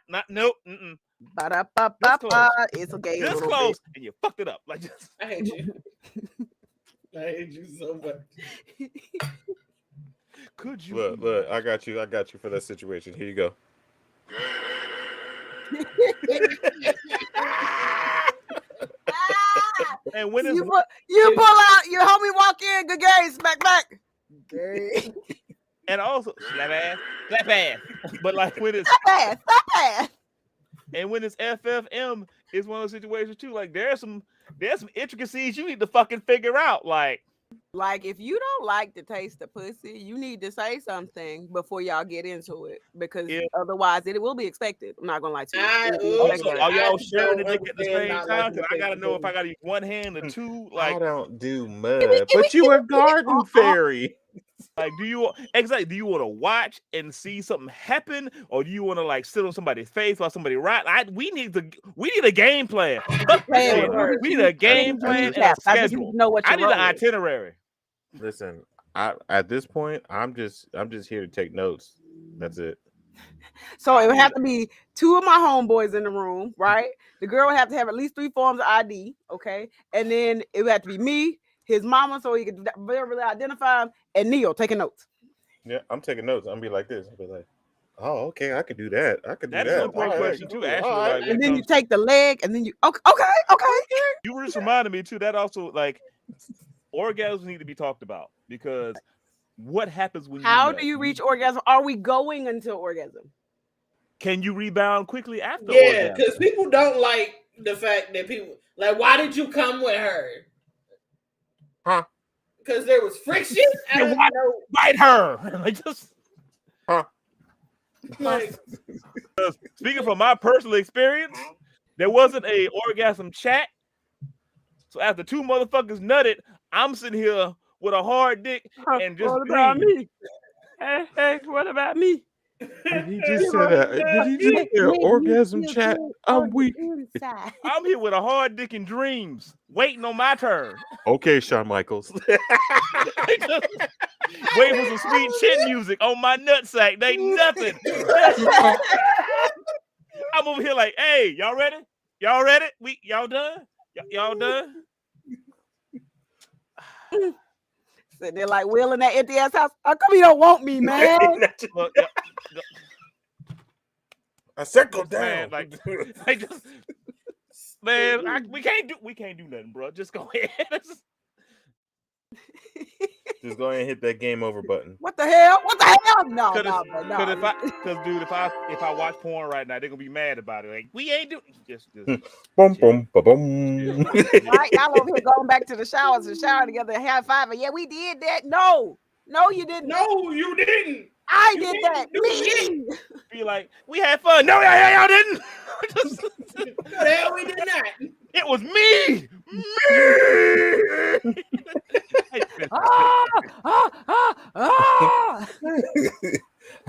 [SPEAKER 5] not nope. Mm-mm.
[SPEAKER 1] Ba-da-ba-ba-ba. It's okay.
[SPEAKER 5] This close, and you fucked it up. Like just.
[SPEAKER 3] I hate you. I hate you so much.
[SPEAKER 5] Could you?
[SPEAKER 2] Look, I got you for that situation. Here you go.
[SPEAKER 5] And when it's
[SPEAKER 1] you pull out, your homie walk in, good game, smack back. Gay.
[SPEAKER 5] and also slap ass. But like when it's
[SPEAKER 1] Stop ass.
[SPEAKER 5] and when it's FFM, it's one of those situations too. Like there's some intricacies you need to fucking figure out.
[SPEAKER 1] Like if you don't like the taste of pussy, you need to say something before y'all get into it because otherwise it will be expected. I'm not gonna lie to you.
[SPEAKER 5] Also,
[SPEAKER 3] I
[SPEAKER 5] are y'all
[SPEAKER 3] don't
[SPEAKER 5] sharing the dick at the
[SPEAKER 3] understand
[SPEAKER 5] same
[SPEAKER 3] not
[SPEAKER 5] time?
[SPEAKER 3] liking
[SPEAKER 5] Because I gotta
[SPEAKER 3] taste
[SPEAKER 5] know
[SPEAKER 3] of
[SPEAKER 5] if I gotta use one hand or two.
[SPEAKER 2] I
[SPEAKER 5] Like
[SPEAKER 2] don't do mud, but you a garden fairy.
[SPEAKER 5] do you want to watch and see something happen, or do you want to like sit on somebody's face while somebody we need a game plan. Fuck this shit. We need a game plan and a schedule. I need an itinerary.
[SPEAKER 2] Listen, at this point, I'm just here to take notes. That's it.
[SPEAKER 1] So it would have to be 2 of my homeboys in the room, right? The girl would have to have at least 3 forms of ID, okay? And then it would have to be me, his mama, so he could really identify him, and Neil taking notes.
[SPEAKER 2] Yeah, I'm taking notes. I'm be like this. I'll be like, oh, okay, I could do that. I could do
[SPEAKER 5] That's
[SPEAKER 2] that.
[SPEAKER 5] an important question too, actually. Like,
[SPEAKER 1] And then you take the leg, and then you okay.
[SPEAKER 5] You just reminded me too. That also like orgasms need to be talked about because what happens when
[SPEAKER 1] how do you reach orgasm? Are we going until orgasm?
[SPEAKER 5] Can you rebound quickly after?
[SPEAKER 3] Yeah,
[SPEAKER 5] orgasm?
[SPEAKER 3] because people don't like the fact that people like, why did you come with her?
[SPEAKER 2] Huh?
[SPEAKER 3] Because there was friction. I don't know.
[SPEAKER 5] Bite her. Like just.
[SPEAKER 3] Like,
[SPEAKER 5] Speaking from my personal experience, there wasn't a orgasm chat. So after 2 motherfuckers nutted, I'm sitting here with a hard dick and just
[SPEAKER 1] what about
[SPEAKER 5] bleeding.
[SPEAKER 1] me? Hey, what about me?
[SPEAKER 2] Did he just say that? Did he just say an orgasm chat? I'm weak.
[SPEAKER 5] I'm here with a hard dick and dreams, waiting on my turn.
[SPEAKER 2] Okay, Shawn Michaels.
[SPEAKER 5] Waiting for some sweet chin music on my nutsack. They ain't nothing. I'm over here like, hey, y'all ready? Y'all ready? Y'all done? Y'all done?
[SPEAKER 1] So they're like Will in that empty ass house. How come you don't want me, man?
[SPEAKER 5] Look,
[SPEAKER 2] I circled down.
[SPEAKER 5] man, we can't do nothing, bro. Just go ahead.
[SPEAKER 2] Just go ahead and hit that game over button.
[SPEAKER 1] What the hell? No,
[SPEAKER 5] Because
[SPEAKER 1] no.
[SPEAKER 5] dude, if I watch porn right now, they're gonna be mad about it. Like we ain't doing just
[SPEAKER 2] Boom, boom, boom.
[SPEAKER 1] Right, y'all over here going back to the showers and shower together and high five. Yeah, we did that. No, you didn't.
[SPEAKER 3] no, you didn't.
[SPEAKER 1] I
[SPEAKER 3] You
[SPEAKER 1] did
[SPEAKER 3] didn't
[SPEAKER 1] that.
[SPEAKER 3] do
[SPEAKER 1] Me.
[SPEAKER 5] be like, we had fun. No, y'all didn't.
[SPEAKER 3] No, the hell we did not.
[SPEAKER 5] It was me.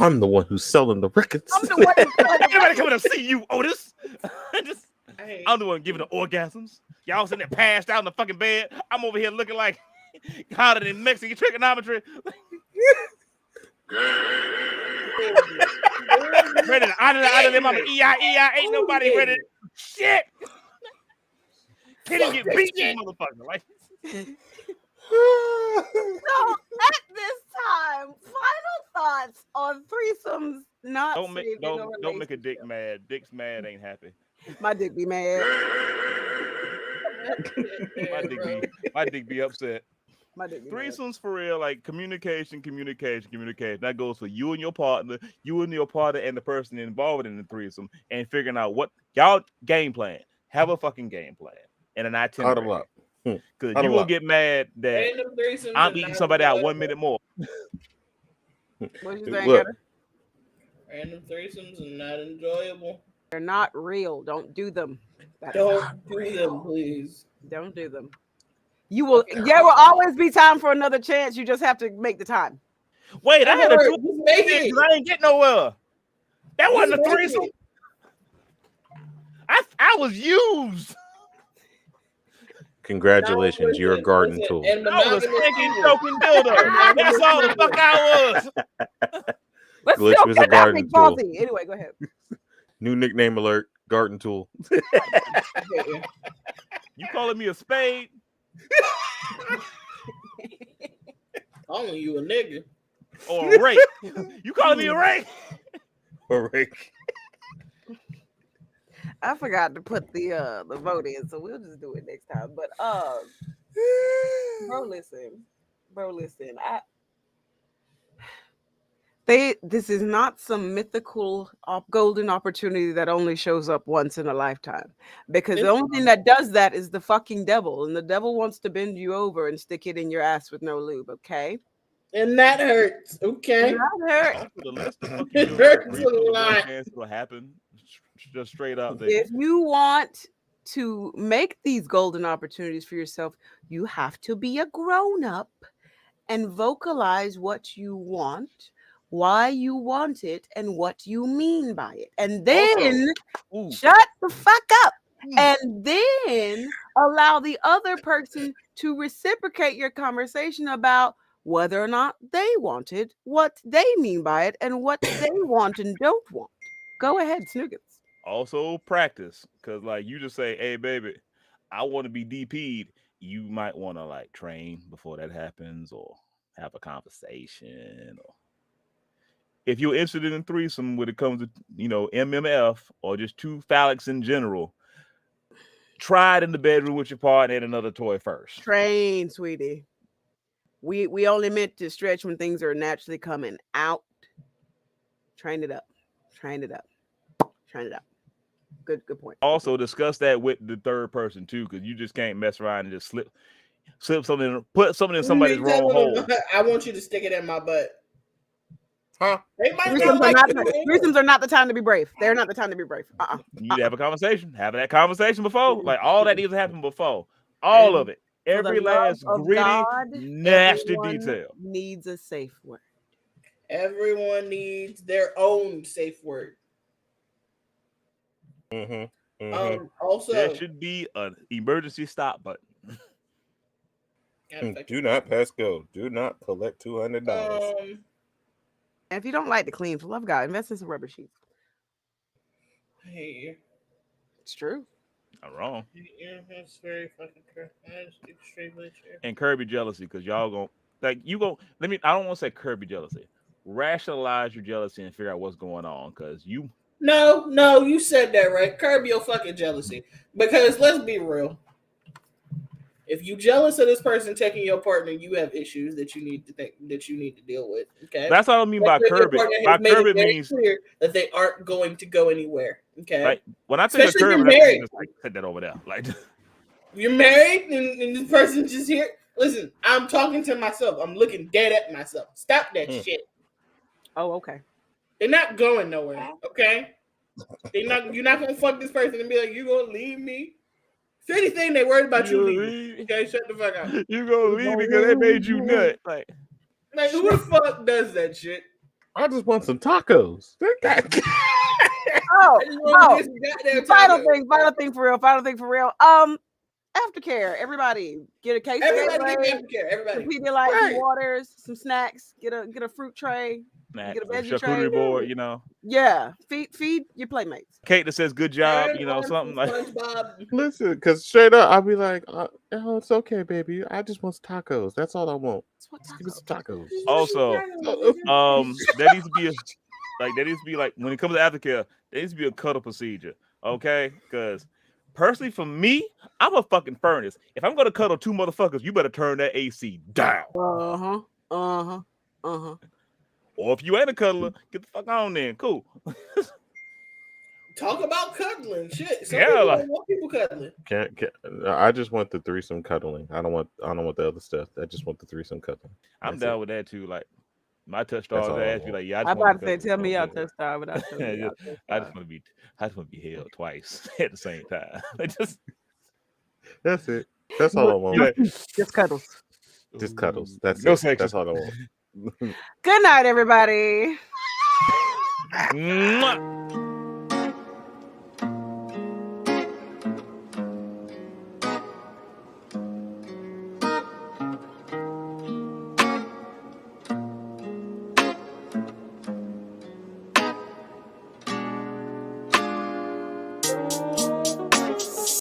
[SPEAKER 2] I'm the one who's selling the records.
[SPEAKER 1] I'm the one.
[SPEAKER 5] Ain't nobody coming to see you, Otis.
[SPEAKER 3] Hey,
[SPEAKER 5] I'm the one giving the orgasms. Y'all sitting there passed out in the fucking bed. I'm over here looking like harder than Mexican trigonometry. Ready to honor the mama EI. Ain't nobody ready. Shit. Can't even get beat, this motherfucker. Like,
[SPEAKER 1] So at this time, final thoughts on threesomes. Not
[SPEAKER 5] don't make
[SPEAKER 1] saving a
[SPEAKER 5] don't make a dick
[SPEAKER 1] relationship.
[SPEAKER 5] mad. Dick's mad, ain't happy.
[SPEAKER 1] My dick be mad.
[SPEAKER 5] My dick be upset.
[SPEAKER 1] My dick be mad.
[SPEAKER 5] Threesomes for real, like communication. That goes for you and your partner, and the person involved in the threesome, and figuring out what y'all game plan. Have a fucking game plan and an itinerary.
[SPEAKER 2] Huddle up.
[SPEAKER 5] Because
[SPEAKER 2] Huddle
[SPEAKER 5] you will
[SPEAKER 2] up.
[SPEAKER 5] get mad that
[SPEAKER 3] random threesomes
[SPEAKER 5] I'm
[SPEAKER 3] are
[SPEAKER 5] eating
[SPEAKER 3] not
[SPEAKER 5] somebody out 1
[SPEAKER 3] enjoyable.
[SPEAKER 5] minute more.
[SPEAKER 1] What you saying,
[SPEAKER 2] Look,
[SPEAKER 1] Gutter?
[SPEAKER 3] Random threesomes are not enjoyable.
[SPEAKER 1] They're not real. Don't do them.
[SPEAKER 3] Don't do them, please.
[SPEAKER 1] Don't do them. You will. There will always be time for another chance. You just have to make the time.
[SPEAKER 5] Wait, I had a
[SPEAKER 3] Just make it.
[SPEAKER 5] because I didn't get nowhere. That wasn't a
[SPEAKER 3] Just make
[SPEAKER 5] threesome.
[SPEAKER 3] it.
[SPEAKER 5] I was used.
[SPEAKER 2] Congratulations, you're a garden
[SPEAKER 3] Listen,
[SPEAKER 2] tool.
[SPEAKER 3] and
[SPEAKER 5] I was a
[SPEAKER 3] monogamous
[SPEAKER 5] stinking,
[SPEAKER 3] people.
[SPEAKER 5] choking dildo. That's all the fuck I was.
[SPEAKER 1] Let's
[SPEAKER 2] Glitch
[SPEAKER 1] still
[SPEAKER 2] was a
[SPEAKER 1] get that
[SPEAKER 2] garden
[SPEAKER 1] big
[SPEAKER 2] tool.
[SPEAKER 1] ballsy. Anyway, go ahead.
[SPEAKER 2] New nickname alert, garden tool.
[SPEAKER 5] You calling me a spade?
[SPEAKER 3] Calling you a nigga.
[SPEAKER 5] Or a rake? You calling me a rake?
[SPEAKER 2] All right.
[SPEAKER 1] I forgot to put the vote in, so we'll just do it next time. But bro, listen. This is not some mythical golden opportunity that only shows up once in a lifetime. Because the only thing that does that is the fucking devil, and the devil wants to bend you over and stick it in your ass with no lube. Okay,
[SPEAKER 3] And that hurts. Okay.
[SPEAKER 1] that hurt.
[SPEAKER 5] Also, the list of fucking
[SPEAKER 3] It
[SPEAKER 5] deals
[SPEAKER 3] hurts
[SPEAKER 5] that
[SPEAKER 3] a
[SPEAKER 5] reasonable
[SPEAKER 3] lot.
[SPEAKER 5] chance will happen. Just straight up.
[SPEAKER 1] If you want to make these golden opportunities for yourself, you have to be a grown up and vocalize what you want, why you want it, and what you mean by it. And then
[SPEAKER 5] Ooh.
[SPEAKER 1] shut the fuck up. And then allow the other person to reciprocate your conversation about whether or not they want it, what they mean by it, and what they want and don't want. Go ahead, Snookets.
[SPEAKER 5] Also practice, because like you just say, hey baby, I want to be DP'd. You might want to like train before that happens, or have a conversation. Or if you're interested in threesome when it comes to MMF or just two phallics in general, try it in the bedroom with your partner and another toy first.
[SPEAKER 1] Train, sweetie. We only meant to stretch when things are naturally coming out. Train it up. Good point.
[SPEAKER 5] Also discuss that with the third person too, because you just can't mess around and just slip something, put something in somebody's wrong hole.
[SPEAKER 3] I want you to stick it in my butt.
[SPEAKER 2] Huh?
[SPEAKER 3] They might
[SPEAKER 1] Threesomes
[SPEAKER 3] not
[SPEAKER 1] are
[SPEAKER 3] like
[SPEAKER 1] not, threesomes are not the time to be brave. They're not the time to be brave.
[SPEAKER 5] You need to have a conversation. Have that conversation before. Like all that needs to happen before. All of it.
[SPEAKER 1] For the
[SPEAKER 5] Every
[SPEAKER 1] love
[SPEAKER 5] last
[SPEAKER 1] of
[SPEAKER 5] gritty,
[SPEAKER 1] God,
[SPEAKER 5] nasty
[SPEAKER 1] everyone
[SPEAKER 5] detail.
[SPEAKER 1] needs a safe word.
[SPEAKER 3] Everyone needs their own safe word. Also,
[SPEAKER 5] There should be an emergency stop button.
[SPEAKER 2] Do not pass go. Do not collect $200.
[SPEAKER 1] And if you don't like the clean, for love of God, invest in some rubber sheets.
[SPEAKER 3] Hey,
[SPEAKER 1] It's true.
[SPEAKER 5] Not wrong.
[SPEAKER 3] yeah, that's very fucking true. That's extremely true.
[SPEAKER 5] And curb your jealousy, because y'all gonna I don't want to say curb your jealousy. Rationalize your jealousy and figure out what's going on, because you
[SPEAKER 3] No, you said that right. Curb your fucking jealousy. Because let's be real. If you jealous of this person taking your partner, you have issues that you need to deal with. Okay,
[SPEAKER 5] that's what I mean by curb it. By curb it means
[SPEAKER 3] clear that they aren't going to go anywhere. Okay,
[SPEAKER 5] like when I think of
[SPEAKER 3] Especially if
[SPEAKER 5] curb,
[SPEAKER 3] you're
[SPEAKER 5] I
[SPEAKER 3] married.
[SPEAKER 5] just like put that over there. Like
[SPEAKER 3] you're married and this person just here. Listen, I'm talking to myself. I'm looking dead at myself. Stop that shit.
[SPEAKER 1] Oh, okay.
[SPEAKER 3] They're not going nowhere. Okay, You're not gonna fuck this person and be like, you gonna leave me. If anything, they worried about you leaving. Okay, shut the fuck up.
[SPEAKER 5] You gonna leave because they made you nut. Like
[SPEAKER 3] who the fuck does that shit?
[SPEAKER 2] I just want some tacos.
[SPEAKER 1] Oh,
[SPEAKER 3] I just want
[SPEAKER 1] oh,
[SPEAKER 3] to get some goddamn
[SPEAKER 1] final
[SPEAKER 3] tacos.
[SPEAKER 1] thing for real. Aftercare, everybody get a case
[SPEAKER 3] Everybody
[SPEAKER 1] of
[SPEAKER 3] get
[SPEAKER 1] Gatorade,
[SPEAKER 3] aftercare.
[SPEAKER 1] some
[SPEAKER 3] Everybody.
[SPEAKER 1] Pedialyte,
[SPEAKER 2] Right.
[SPEAKER 1] some waters, some snacks. Get a fruit tray.
[SPEAKER 5] Snack,
[SPEAKER 1] Get a
[SPEAKER 5] the
[SPEAKER 1] veggie tray.
[SPEAKER 5] charcuterie board, you know.
[SPEAKER 1] Yeah, feed your playmates.
[SPEAKER 5] Kate that says good job,
[SPEAKER 3] Turn
[SPEAKER 5] you know,
[SPEAKER 3] on
[SPEAKER 5] something
[SPEAKER 3] some
[SPEAKER 5] like.
[SPEAKER 3] SpongeBob.
[SPEAKER 2] Listen, because straight up, I'll be like, oh, it's okay, baby. I just want some tacos. That's all I want.
[SPEAKER 1] That's what
[SPEAKER 2] Just give me
[SPEAKER 1] tacos.
[SPEAKER 2] some tacos.
[SPEAKER 5] Also, there needs to be like when it comes to aftercare, there needs to be a cuddle procedure, okay? Because personally, for me, I'm a fucking furnace. If I'm gonna cuddle two motherfuckers, you better turn that AC down. Or if you ain't a cuddler, get the fuck on then. Cool.
[SPEAKER 3] Talk about cuddling. Shit. Some
[SPEAKER 5] Yeah,
[SPEAKER 3] people
[SPEAKER 5] like-
[SPEAKER 3] don't want people cuddling.
[SPEAKER 2] I just want the threesome cuddling. I don't want the other stuff. I just want the threesome cuddling.
[SPEAKER 5] I'm
[SPEAKER 2] That's
[SPEAKER 5] down
[SPEAKER 2] it.
[SPEAKER 5] with that too. Like my touch
[SPEAKER 2] That's
[SPEAKER 5] stars
[SPEAKER 2] all I
[SPEAKER 5] ass be
[SPEAKER 2] want.
[SPEAKER 5] like, yeah, I
[SPEAKER 1] I'm
[SPEAKER 5] just
[SPEAKER 1] about
[SPEAKER 5] want
[SPEAKER 1] to say,
[SPEAKER 5] to
[SPEAKER 1] tell me
[SPEAKER 5] cuddle.
[SPEAKER 1] y'all touch star without telling me y'all touch
[SPEAKER 5] I
[SPEAKER 1] star.
[SPEAKER 5] just want to be held twice at the same time.
[SPEAKER 2] That's it. That's all I want.
[SPEAKER 5] Like,
[SPEAKER 1] Just cuddles.
[SPEAKER 2] Just cuddles. That's
[SPEAKER 5] No
[SPEAKER 2] it.
[SPEAKER 5] sex.
[SPEAKER 2] That's all I want.
[SPEAKER 1] Good night, everybody.
[SPEAKER 5] Mwah.